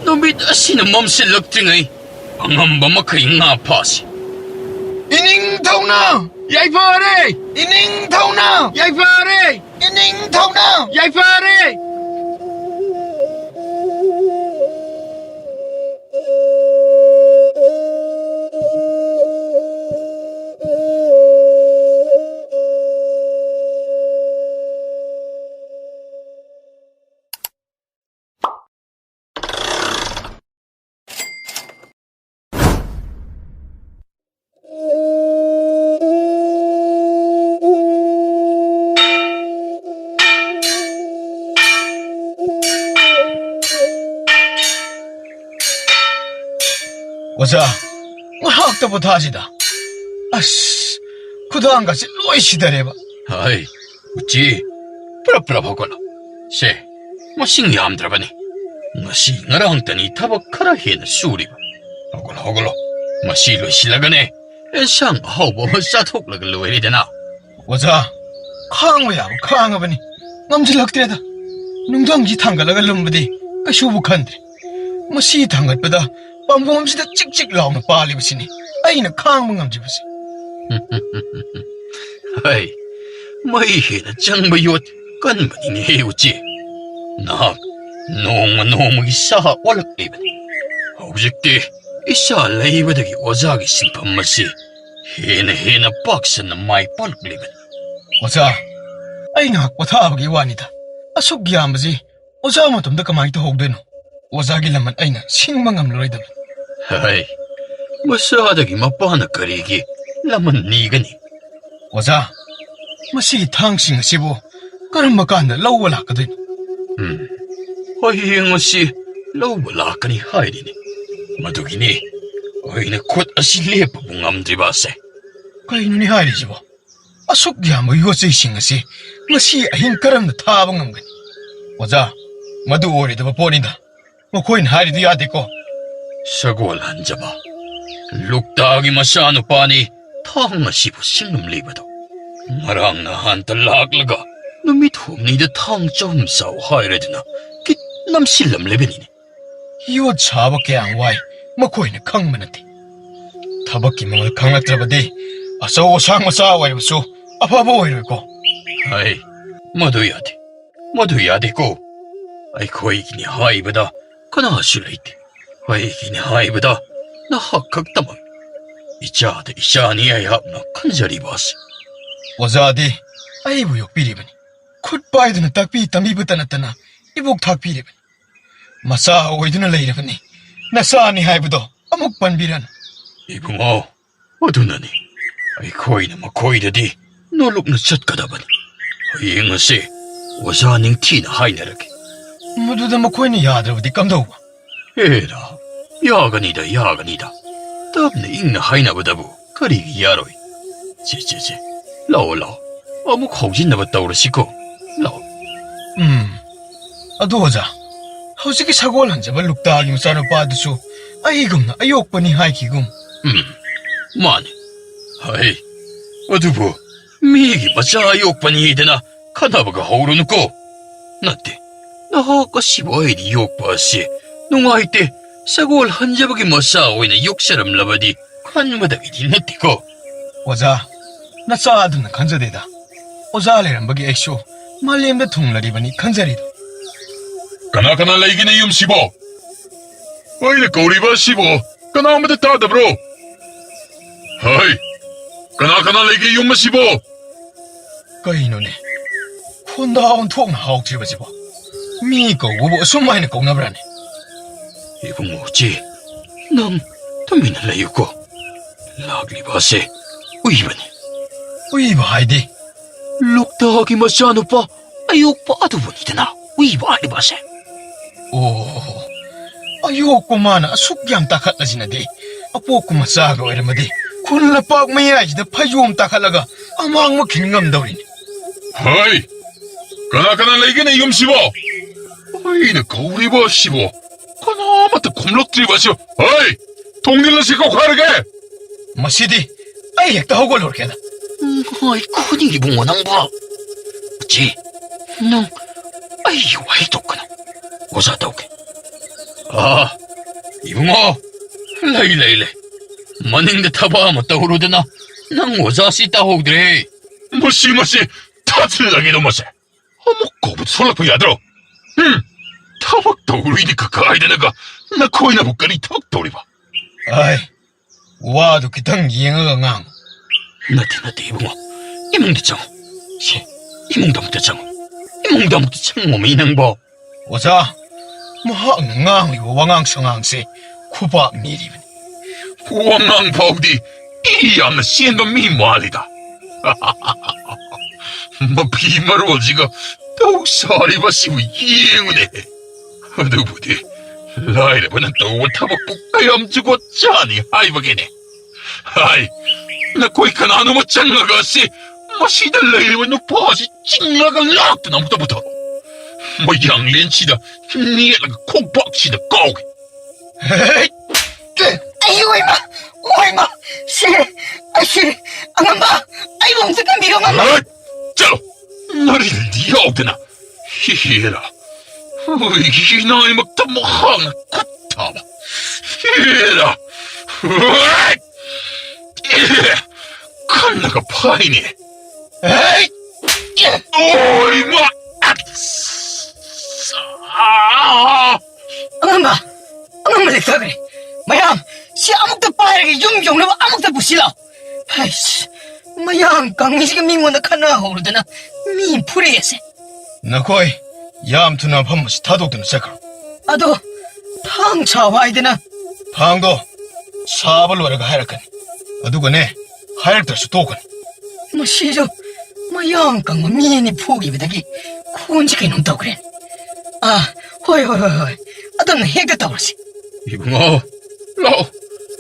namit asin ang mamsilak tingay. Ang hamba makay nga pasi. Ining tau na! Yay pare! Ining tau na! Yay pare! Ining tau na! Yay pare! Oza, ngahakta potazida. As, kudang kasi loy sidareba. Ay, uci, prap hokolo. Se, masing yamdrabani. Ngasi ngarang tani tabak karahin suriba. Hogolo. Masilo silagane. Esang hobo satok lagaloy dana. Oza, khangwaya khangabani. Ngamjilaktreda. Nungdangji thanggalaga lumbadi kashubu khandre. Masi thanggatpada pamwamsida chik launa palibasini. Aina khangba ngamjibasi. Ay, may hina changba yot kanbani ni heuchi. Nahak, nong isa walak ibani. Objekti, isa laibadagi ozagi sinpamasi. Hina paksa na may palak libani. Oza, aina hakpathabagi wanida. Asuk gyambasi, oza matumda kamay tahogdeno. Ozagi laman aina singmangam loridam. Ay, masadagi mapana karigi laman nigani. Oza, masi thangsing asibo karamba kanda lawala kadino. Ay, ngasi lawala kani haidini. Madugini, ay na kot asilepa bungamdribase. Kaino ni haidi jibo. Asuk gyamba yotse singasi, masi ahin karam na tabang ngamgani. Oza, madu ori da baponida. Makoin haidi di ate ko. Sagol hanjaba. Luktagi masano pani, tang asibo singnum libado. Marang na hantalaglaga. Numithum ni da tang chom saw hairedina. Kit namsilam lebenini. Yot chaba kayang wai, makoin na kang manati. Tabaki mga kanglatrabadi, asaw sang masa wai baso, apabo wai ko. Ay, maduyade ko. Ay ko'y ginihaibada, kanasulaiti. Ay ginihaibada, nahakagtamag. Ichada ni ayap na kanjaribas. Ozadi, ay buyok piribani. Kutpay na takpi tamibatan at na, ibog takpiribani. Masa oy na layrabani. Nasa ni haibado, amok panbiran. Ibu mo, aduna ni. Ay ko'y na mako'y dadi, ꯅꯣꯂꯨꯛꯅ ꯆꯠꯀꯗꯕꯅꯤ ꯍꯌꯦꯡ ꯑꯁꯤ ꯑꯣꯖꯥ ꯅꯤꯡꯊꯤꯅ ꯍꯥꯏꯅꯔꯒꯦ ꯃꯗꯨꯗ ꯃꯈꯣꯏꯅ ꯌꯥꯗ꯭ꯔꯕꯗꯤ ꯀꯝꯗꯧꯕ ꯍꯦꯔꯥ ꯌꯥꯒꯅꯤꯗ ꯇꯞꯅ ꯏꯪꯅ ꯍꯥꯏꯅꯕꯗꯕꯨ ꯀꯔꯤꯒꯤ ꯌꯥꯔꯣꯏ ꯆꯦ ꯂꯥꯛꯑꯣ ꯑꯃꯨꯛ ꯍꯧꯖꯤꯟꯅꯕ ꯇꯧꯔꯁꯤꯀꯣ ꯂꯥꯛꯑꯣ ꯑꯗꯣ ꯑꯣꯖꯥ ꯍꯧꯖꯤꯛꯀꯤ ꯁꯒꯣꯜ ꯍꯟꯖꯕ ꯂꯨꯛꯇꯥꯒꯤ ꯃꯆꯥꯅꯨꯄꯥꯗꯨꯁꯨ ꯑꯩꯒꯨꯝꯅ ꯑꯌꯣꯛꯄꯅꯤ ꯍꯥꯏꯈꯤꯒꯨꯝ ꯃꯥꯅꯤ ꯍꯩ ꯑꯗꯨꯕꯨ ꯃꯤꯒꯤ ꯃꯆꯥ ꯑꯌꯣꯛꯄꯅꯤꯗꯅ ꯈꯟꯅꯕꯒ ꯍꯧꯔꯨꯅꯨꯀꯣ ꯅꯠꯇꯦ ꯅꯍꯥꯛ ꯑꯁꯤꯕꯨ ꯑꯩꯅ ꯌꯣꯛꯄ ꯑꯁꯤ ꯅꯨꯡꯉꯥꯏꯇꯦ ꯁꯒꯣꯜ ꯍꯟꯖꯕꯒꯤ ꯃꯆꯥ ꯑꯣꯏꯅ ꯌꯣꯛꯆꯔꯝꯂꯕꯗꯤ ꯈꯟꯕꯗꯒꯤꯗꯤ ꯅꯠꯇꯦꯀꯣ ꯑꯣꯖꯥ ꯅꯆꯥ ꯑꯗꯨꯅ ꯈꯟꯖꯗꯦꯗ ꯑꯣꯖꯥ ꯂꯩꯔꯝꯕꯒꯤ ꯑꯩꯁꯨ ꯃꯥꯂꯦꯝꯗ ꯊꯨꯡꯂꯔꯤꯕꯅꯤ ꯈꯟꯖꯔꯤꯗꯣ ꯀꯅꯥ ꯂꯩꯒꯦꯅꯦ ꯌꯨꯝꯁꯤꯕꯣ ꯑꯩꯅ ꯀꯧꯔꯤꯕ ꯑꯁꯤꯕꯣ ꯀꯅꯥꯃꯇ ꯇꯥꯗꯕ꯭ꯔꯣ ꯍꯩ ꯀꯅꯥ ꯂꯩꯒꯦ ꯌꯨꯝ ꯑꯁꯤꯕꯣ ꯀꯩꯅꯣꯅꯦ ꯈꯣꯟꯗꯥ ꯑꯣꯟꯊꯣꯛꯅ ꯍꯥꯎꯇ꯭ꯔꯤꯕꯁꯤꯕꯣ ꯃꯤ ꯀꯧꯕꯕꯨ ꯑꯁꯨꯝꯃꯥꯏꯅ ꯀꯧꯅꯕ꯭ꯔꯥꯅꯦ 이봉호 씨, 넌 tumina layuko. Laglibase, uibani. 우이바 하이디 Luktagi masanupa, ayok pa adubunitana, uiba alibase. 오 ayokkumana asukyam takhatlasinadi apokkumma chaga oiramadi ꯈꯨꯜꯂꯄꯥꯛ ꯃꯌꯥꯏꯁꯤꯗ ꯐꯩꯖꯣꯝ ꯇꯥꯈꯠꯂꯒ ꯑꯃꯥꯡꯕ ꯈꯤꯟ ꯉꯝꯗꯧꯔꯤꯅꯤ ꯍꯩ ꯀꯅꯥ ꯂꯩꯒꯦꯅꯦ ꯌꯨꯝꯁꯤꯕꯣ ꯑꯩꯅ ꯀꯧꯔꯤꯕ ꯑꯁꯤꯕꯣ ꯀꯅꯥꯃꯠꯇ ꯈꯨꯝꯂꯛꯇ꯭ꯔꯤꯕꯁꯤꯕꯣ ꯍꯩ ꯊꯣꯡꯅꯤꯜꯂꯁꯤ ꯀꯧꯈꯥꯏꯔꯒꯦ ꯃꯁꯤꯗꯤ ꯑꯩ ꯍꯦꯛꯇ ꯍꯧꯒꯠꯂꯨꯔꯒꯦꯗ 아이쿠니 이봉호 낭봐 어찌 너 아이고 아이도까나 오사다오게 아 이봉호 레이레이레 머닝데 타봐 못다 후루드나 난 오자시 따호그래 머시 타틀랑이도 머시 어머 거부터 솔라프 야들어 타박도 우리니까 가이드나가 나 코이나 북가리 턱도 우리봐 아이 와도 기탕 이행어가 강 나한테 이봉호 이몽대 장어 시 이몽다부터 장어 이몽다부터 장어미 낭봐 오자 뭐하는 강리고 왕앙성앙세 쿠박 미리브니 왕왕 바우디 이 암나 시엔도 미말이다 뭐 비마로지가 더욱 사리바시고 이행우네 누구디 라이레바는 또 타박북 까염주고 짜니 하이바게네 하이 나 거이칸 아노마 짱나가시 뭐 시달 라이레바 너 바시 찡나가 락도 나무다부터 뭐 양렌치다 니에라가 콩박치다 까오게 헤이 아이고 이마 씨 안간봐 아이고 엄석한 미경아 짜로 나를 니하오드나 히히라 이 나이 막다 뭐하나 굿타마 히라 칸나가 파이니 에이 오이마 안간봐 렉사 그래 마양 씨 아무것도 빠르게 용용으로 아무것도 부실러 아이씨 마양 강미시가 미모나 카나 오르드나 미 풀이에세 너코이 얌투나 판무시 타독드는 세크로 아도 탕차 와이드나 방도 사벌로라가 하락하니 어두거네 하락들수 도거니 뭐 시저 마양 강마 미니 포기비다기 콘지게 놈다 그래 아 호이 아도는 핵됐다 그러지 이봉호 너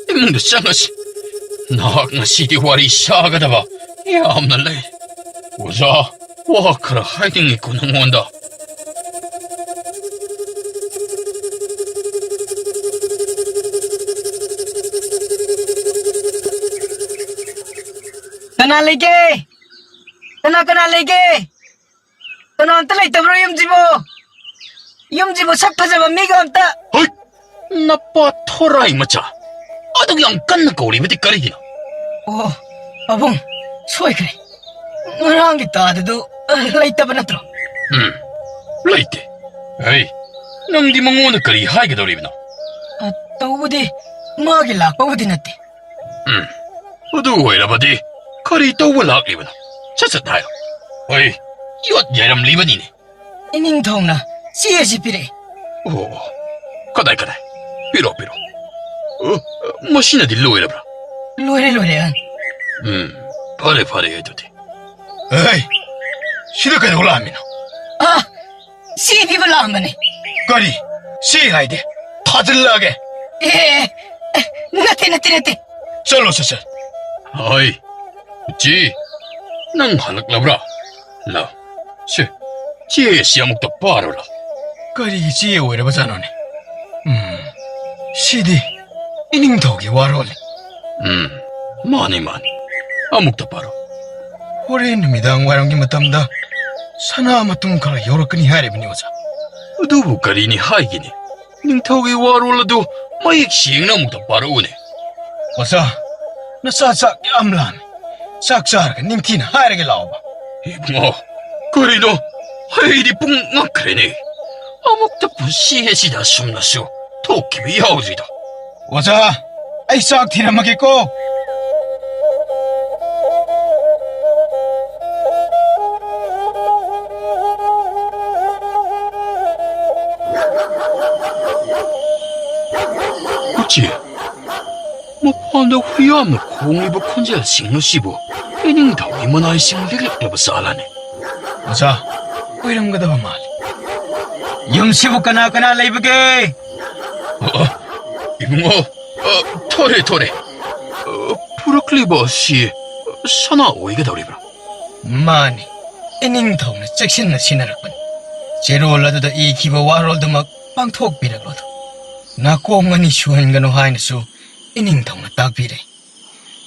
이몽대 짱아시 나학나 시디와리 샤가다바 야암날레 오자 와크라 하이딩이 꾸능원다 Kana lagi? Kana lagi? Kana anta lagi tabro yumjibo sak pajaban miga anta. 어이 나빠 토라이 마차 아도 그냥 깐나 거리 밑에 까리기나 Oh, abong, soy kare. Marang kita ado lagi taban natro. 라이트 에이 낭디 멍원의 거리 하이게 돌리비나 Tawudi magila pawudi nate. 어두 왜라바디 거리 또 올라가리비나 찾았다요 어이 이옷 예람 리바니네 Ining thong na siya si pire. 오 까다이 삐로 머신에 딜로 왜라브라 Lore an. 파레 해도 돼 에이, 시도 그냥 올라갑니다. 아, 시비를 나면은. 거리, 시하이데, 타들라게. 예, 나태. 절로 서서. Ay, Uci, nang halak labra. La, she siya magtaparo la. 거리 지에 오래 보자노네. 시디, 이닝덕이 와롤리. Mani. Amugtaparo. 호레 누미당 와랑기 마탐다. 사나 마tum 카라 요르크니 하레비니 오자. Dubu karini haigini. Ning tawgi warolado mayik siyang na magtaparo une. 오자, 나 사삭 암란. 싹싹 닝티나 하레게 라오바. Ibungo, karino, haydi pung ngakrene. Amugtapo siyesida sumnasu. Tokibi yauzida. 오자, 아이 싹 티라마게고. Uci, mapanda huyam na kongliba konjel singno sibo. Ining tawgi manay sing liglak na basalane. 오자, 오이랑 가다봐 말. 염시부 까나 레이브게. Ibungo, tore. Purakliba si sana oiga dauribra. 마니, 이닝덕나 잭신나 시나락번. 제로 올라도다 이 기바 와롤도 막 빵톡 비라거든. 나 꽁만이 슈한가노 하이나수 이닝덕나 딱 비래.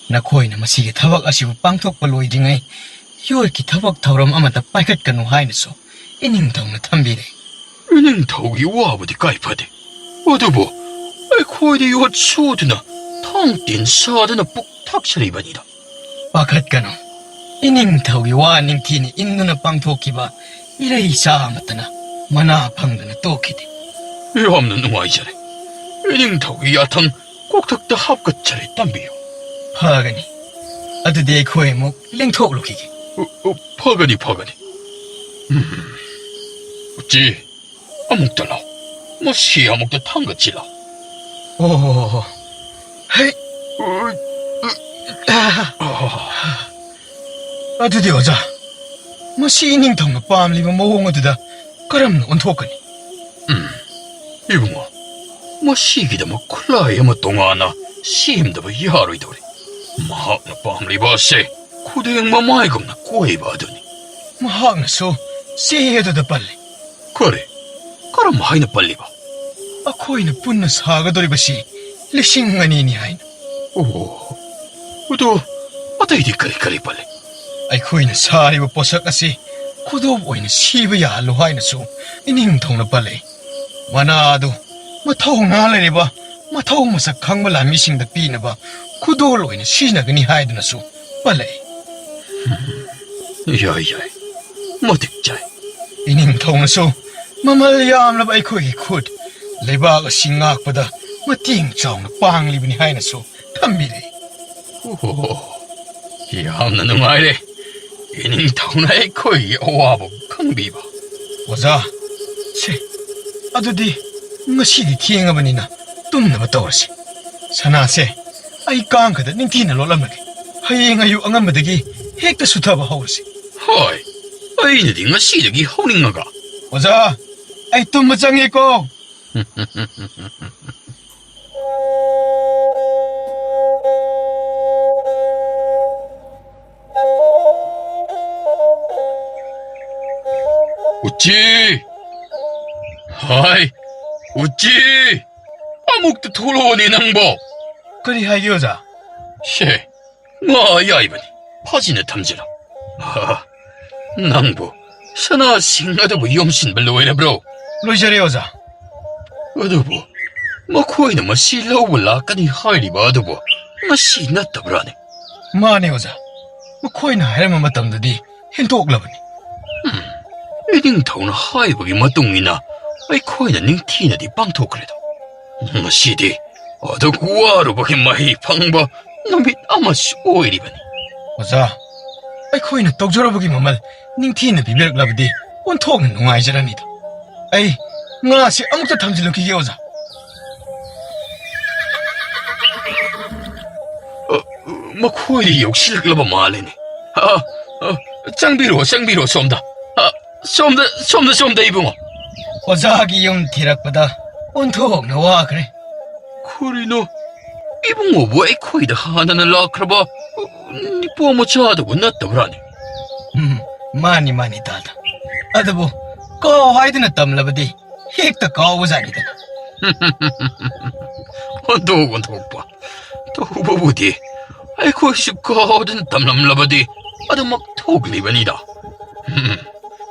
나 코이나 마시게 타박 아시고 빵톡 발로이딩에 요르키 타박 타오람 아마다 빨갓가노 하이나수 이닝덕나 탐비래. Ining tawgi wabadi kaipade. Odubo, ay koide yuhat sudna. Tangtin sadana buktak saribanida. 빨갓가노. 이닝덕이 와 닝티니 인누나 빵톡기바 이래 사아마타나 마나 방드나 또키데. Yamna nungayjare. Ining tawgi yatang koktakta hapkachare tambiyo. 파가니. 아드데 코에 목 랭톡 로키게. Pagani. Uci, amugdala. Masi amugda tangachila. 오, 헤이. 아드디 오자. 뭐 시닝통나 빰리면 모홍어드다. 그럼 온토까니. Ibungo, masigida mo kulay mo tongana. Simda ba yaroidore. Mahak na pamliba se. Kudeng mamaygam na kuweba duni. 마항나소 시해도다 빨리. Kare, karam na paliba. 아코이는 분나 사가도리바시 리싱아니니 하인. Oh, udo, atay di kari pali. 아이코이는 사리바 보석아시 쿠도보이는 시바야 로하이나소 이닝통나 빨리. 마나도 마타옹나레리바 마타옹마사 강말라 미싱다 비나바 쿠도로이는 시나그니 하이드나소 빨리. Yay, matikjay. 이닝통나소 마말야암라 아이코이 굿. 레바가 싱악보다 마팅 정나 빵리브니 하이나소 탐비레. Oh, yamna nungayre. Ining taunay koy awabo kang biba. 오자, 세, 아두디, ngasi디 팅어버니나 tum나바 떠오르시. 사나세, 아이 깡카다 닝티나 롤라마게. 하이잉아유 앙암바다기 핵다 수타바 하오르시. Hoy, ay na di nga silagi hauning nga ka. 오자, 아이 tum마짱이고. Uci! Hay! Uci! Amukta tuloni nang bo! 그리 하이기 오자. She, nga yaibani, pajina tamjila. Ha, nang bo, sana singada bo yomsin balawera bro. 로이자리 오자. Ado bo, makoy na masilaw wala ka ni Harry ba ado bo, masinat tabrane. 마니 오자. 뭐 코이나 하려면 맞담다디 헨톡라버니. Ining taon na haibagi matungina, ay koy na ning tina di pang tokreda. Masidi, ado kuwaro baki mahipang ba, namit amas oiri bani. 오자. 아이 코이나 똑저러보기 마말 닝티나 비벨라버디 온톡은 농아이자라니다. 아이 nga시 아무것도 탐질러 기게 오자. Makoy di yok silak laba malini. 짱비로 솜다. 솜다 이붕어. 오자기 용 티락보다 온통 나와 그래. 그리노 이붕어 왜 코이다 하나는 라크라바 니 뽀모 차다고 낫다브라니. 많이 다다. 아드부 거 하이드나 땀라버디 헥다 거우자니다. 도군 독바 도부부디 아이고 시거든 땀남라바디 아도 막 토글리반이다.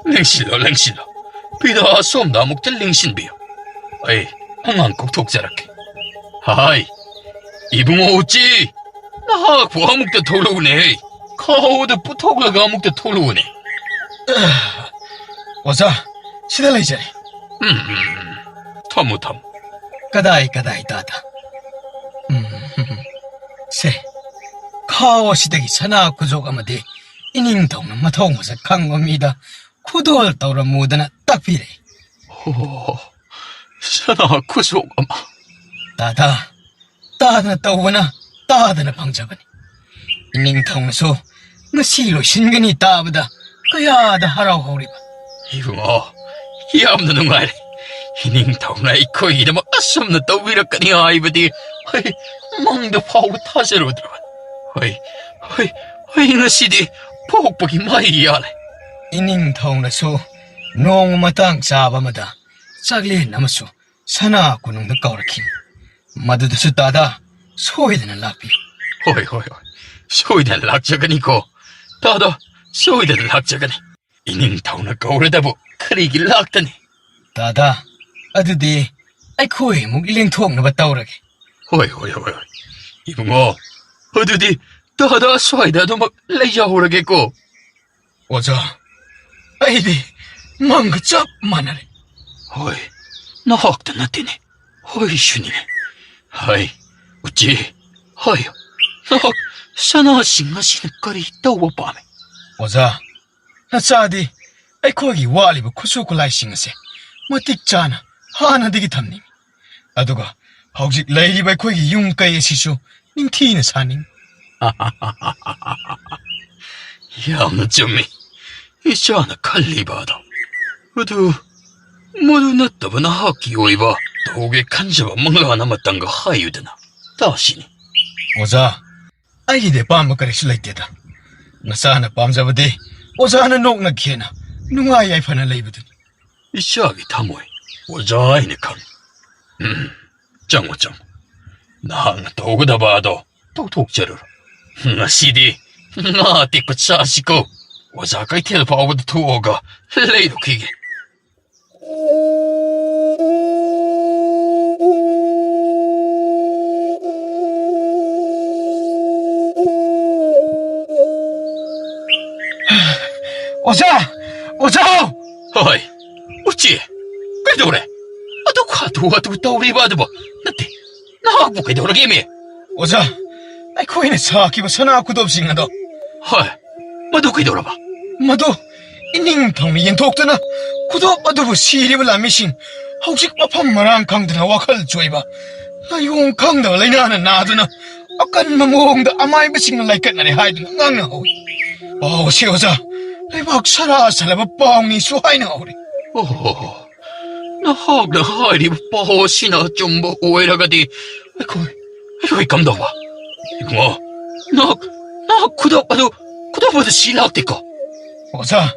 랭실러 비다 솜다 목들 랭신비요. 아이 항한국 독자라케. 하이 이붕어 어찌 나 부하목대 토로우네. 카오드 부토글가 목대 토로우네. 오자 시달라이자리. 탐무탐 까다이 다다. 세 카오 시대기 산하 구조가마디 이닝 동는 마통무사 강검이다. 쿠돌 떠오라 무드나 딱 비래. 오 샤나 쿠소가마 따다나 떠오나 따다나 방잡아니. 이닝 통수 너시로 신근이 따보다 그야다 하라고 허리바. 이붕어 얌나 농아래 히닝타우나 이코 이름은 아썸나 떠위락까니 아이버디 허이 멍도 파오고 타세로 들어가 허이 너시디 폭복이 많이 야래. 이닝 통나수 농마땅 잡아마다 짝리 남수 산하 구능도 까오르킨. 마드드수 따다 소이드는 락비. 허이 소이된 락자가니고 다다 소이된 락자가니 이닝타우나 거울에다보 크리기 락다니. 따다 아드디 아이코이 묵링 통나바 따오르게. 허이 이붕어 어두디 다다 소이다도 막 레이자오르겠고. 오자 아이디 망가 짭 만하래. 허이 나 학다 나띠네. 허이 슈니네. 하이 어찌 허이 나 사나 싱하시는 거리 떠오 밤에. 오자 나 짜디 아이코기 와리부 쿠수쿠라이 싱하세 마틱자나 하나디기 탐님. 아두가 혹시 레이리바 코기 융가의 시수 닝티는 사닝. 야무좀이 이샤나 칼리바다 어두 모두 나따바나 하키 오이바 도게 간자바 망라 남았단 거 하유드나 다시니. 오자 아이데 밤바까리 실라이때다. 나사나 밤자바디 오자나 녹나 키에나 누가 야이파나 레이브든. 이샤기 타모이 오자이네 칸. 짱 나항 도구다 봐도 똑똑자르라. 나시디 나 띠꾸 차시고 오자까이 텔파오브드 투오가 레이도 키게. 오자 허이 어찌 그래도래 아도 과도와도 떠오리바도 뭐 나띠 나 부케도라 게임이. 오자 아이코이네 사키바 산하 구덥싱하다. 허이 마도 그래도라봐. 마도 이닝 텅미 옌톡드나 구덥 마도부 시리블 라미싱 혹시 빠판 마랑 강드나 와칼 조이바 나용 강다 레나는 나드나 아깐 마모홍다 아마이브싱 라이kat나네 하이드나 낭나 호이. 오시 오자 레박 살아봐 뻥이 수하이나 호리. 오호 나 학나 하이리 빠호시나 좀뭐 오해라가디 아이고 감동봐. 이거 나 구독봐도 실락대꺼. 오자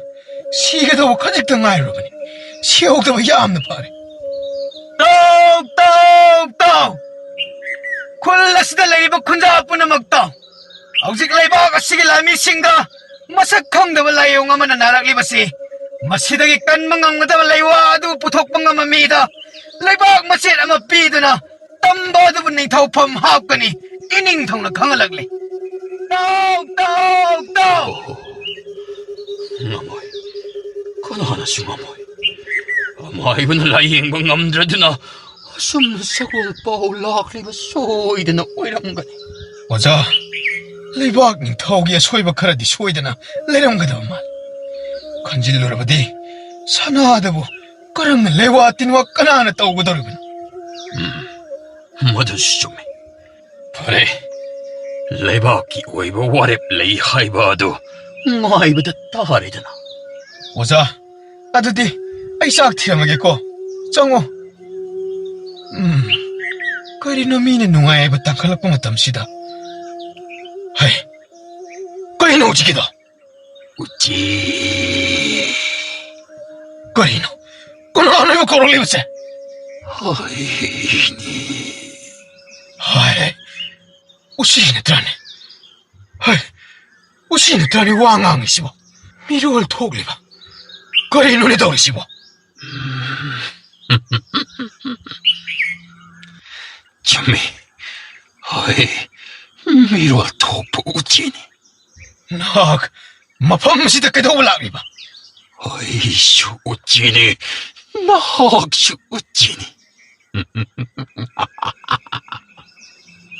시계도 가직도 마이로버니 시옥도 야암나 파리. 똑 콜라스다 레이버 콘자뿐나 먹다 아우직 레이버가 시기 라미싱가 마삭康的 라이용아마나 나락리버시 마시다기 깐망강마다 레이와도 부톡방가마미다 레이박 마시 아마 삐드나 땀바드 분ning 타우펌 하업가니 이닝 통나 강을락리. 똑 나모이 그나 하나씩 나모이 아마이브는 라이행방 남자드나 숨는 사골 빠올락리바 소이드나 오이랑가니. 오자 레이박ning 타오기야 소이바 카라디 소이드나 레령가다 말 간질로라바디 사나하다보 까랑나 레와틴와 까나하나 떠오고더르군. 뭐든지 좀해. 그래 레바키 오이바 와랩 레이 하이바도 ꯉꯥꯏꯕꯗ ꯇꯥꯔꯦꯗꯅ. 오자. 아드디, 아이 싹 튀어나겠고. 정호. 그리노 미네 농아에버 땅칼락보 마땀시다. 하이. 그리노 오지기다. 우찌. 그리노. 그노 하나요 거롤리브세. 하이니. 하이. 우시네 드라네. 하이. 우시네 드라네 왕왕이시보. 미루얼 토글리바. 그리노네 도리시보. 점미. 하이. 미루어 토프 우찌니. 나 마팜시다 그도 올라리바. 아이슈 우찌니. 나학슈 우찌니.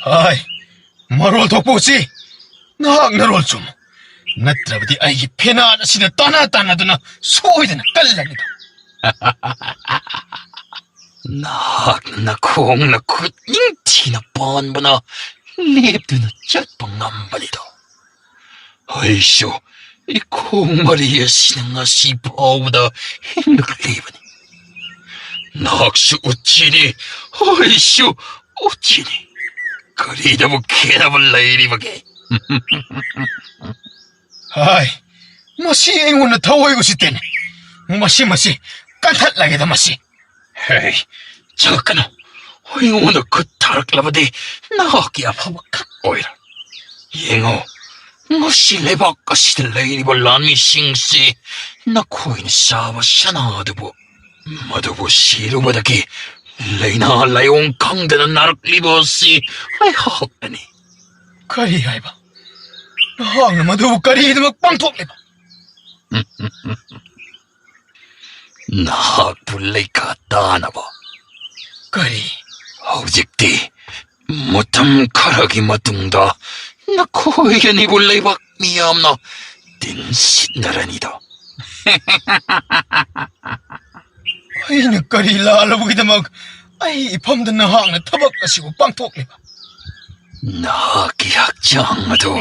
하이. 마롤 덕보시. 나 나롤 좀. 나트라브디 아이기 페나나시나 따나따나드나 소이드나 깔라니다. 나 콩나 굿닝티나 번번아 립드나 짝방 남반이다. 아이쇼 이 콩마리에 신앙아 씨보다 힘들리버니. 낙수 우치니 아이쇼 우치니 그리다부 케나블 레이리버게. 하이. 마시 앵원나 더워이고 싶대네. 마시 깐탈라게다 마시. 헤이 잠깐만 오늘 그 타락라바디 나하기 아파봐 오이라 잉어 무실레 바까시들 레이니볼 란미 싱시 나 코인 사바 샤나드보 마드보 시루바다기 레이나 라용 강대는 나락 리버시 아이 하하니 까리 아이바. 나항나 마두부 까리 이드막 빵톡리바. 나 불레이카 따나봐 까리. hꯧ직디 못함 가락이 마둥다 나 코이견이 불레이박 미암나 딘신나라니다. 아이는 까리 라라부기드막 아이 밤든 나항나 타박가시고 빵톡리바. 나기 학장마도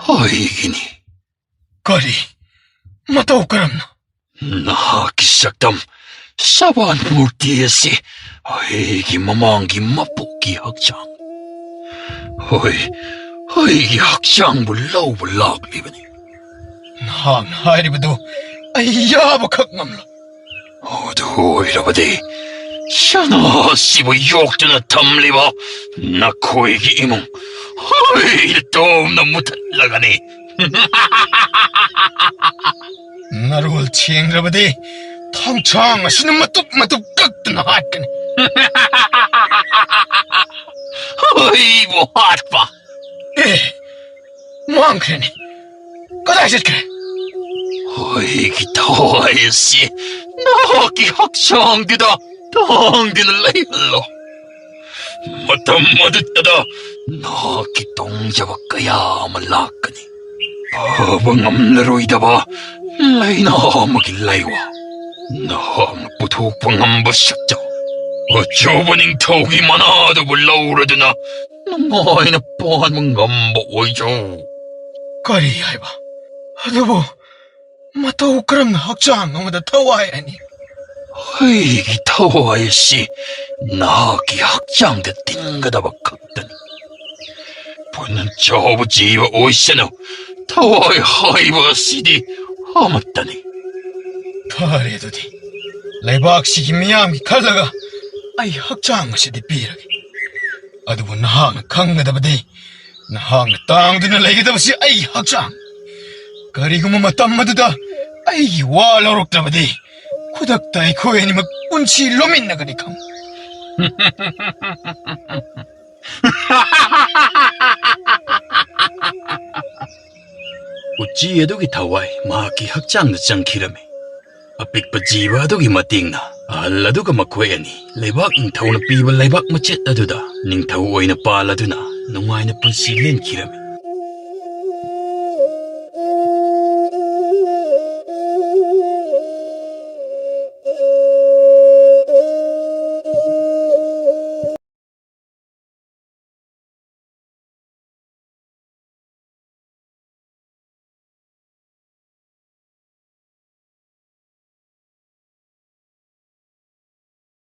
어이기니 까리. 마타 오까람나. 나기 싹담 사반 물티에시 어이기 마망기 마복기 학장 어이기 학장 불라우불락 리버니 나항나 하이리브도 아이 야박학 맘라. 어두 이러버디 샤나 씨보 욕드나 탐리버 나 코이기 이몽 어이 또나 못할라가니 나를 치행라바디 탕창 아시는 맛뚝 깍드나 하트네. 어이 뭐 하트봐 에. 뭐한그러니. 까다이실 그래. 어이기 더하이씨 나기 학창기다 당기는 레일로 마탐 마드따다 나기 동자박가야 말라까니 버벙 암내로이다봐 레이나 먹일 레이와 나 부톡방 암버식자 어쩌버닝 턱이 많아도 불러오르드나 너마이나 뻔한 감보 오이죠 까리 아이바. 아두부 마타 오까람나 학장 너무다 타와야니. 어이기 더하이씨 나기 학장대 띵가다박 각더니 보는 저부지와 오이세노 더하이 하이버 시디 아맞다니 타레도디. 레박시기 미야미 칼라가 아이 학장 마시디 비라게. 아두부 나항나 강나다바디. 나항나 땅드나 레게다바시 아이 학장. 까리구마 마땀마드다 아이 와라록다바디. 쿠닥다이 코에니 막 운치 로민나가니 강. 우찌에도기 타와이 마기 학장나 짱키라메 아픽바 지바도기 마띵나 알라도가 마코에니 레박 잉타우나 삐바 레박 마쳇 아두다 닝타우 오이나 빨라두나 농아이나 분실렌 키라메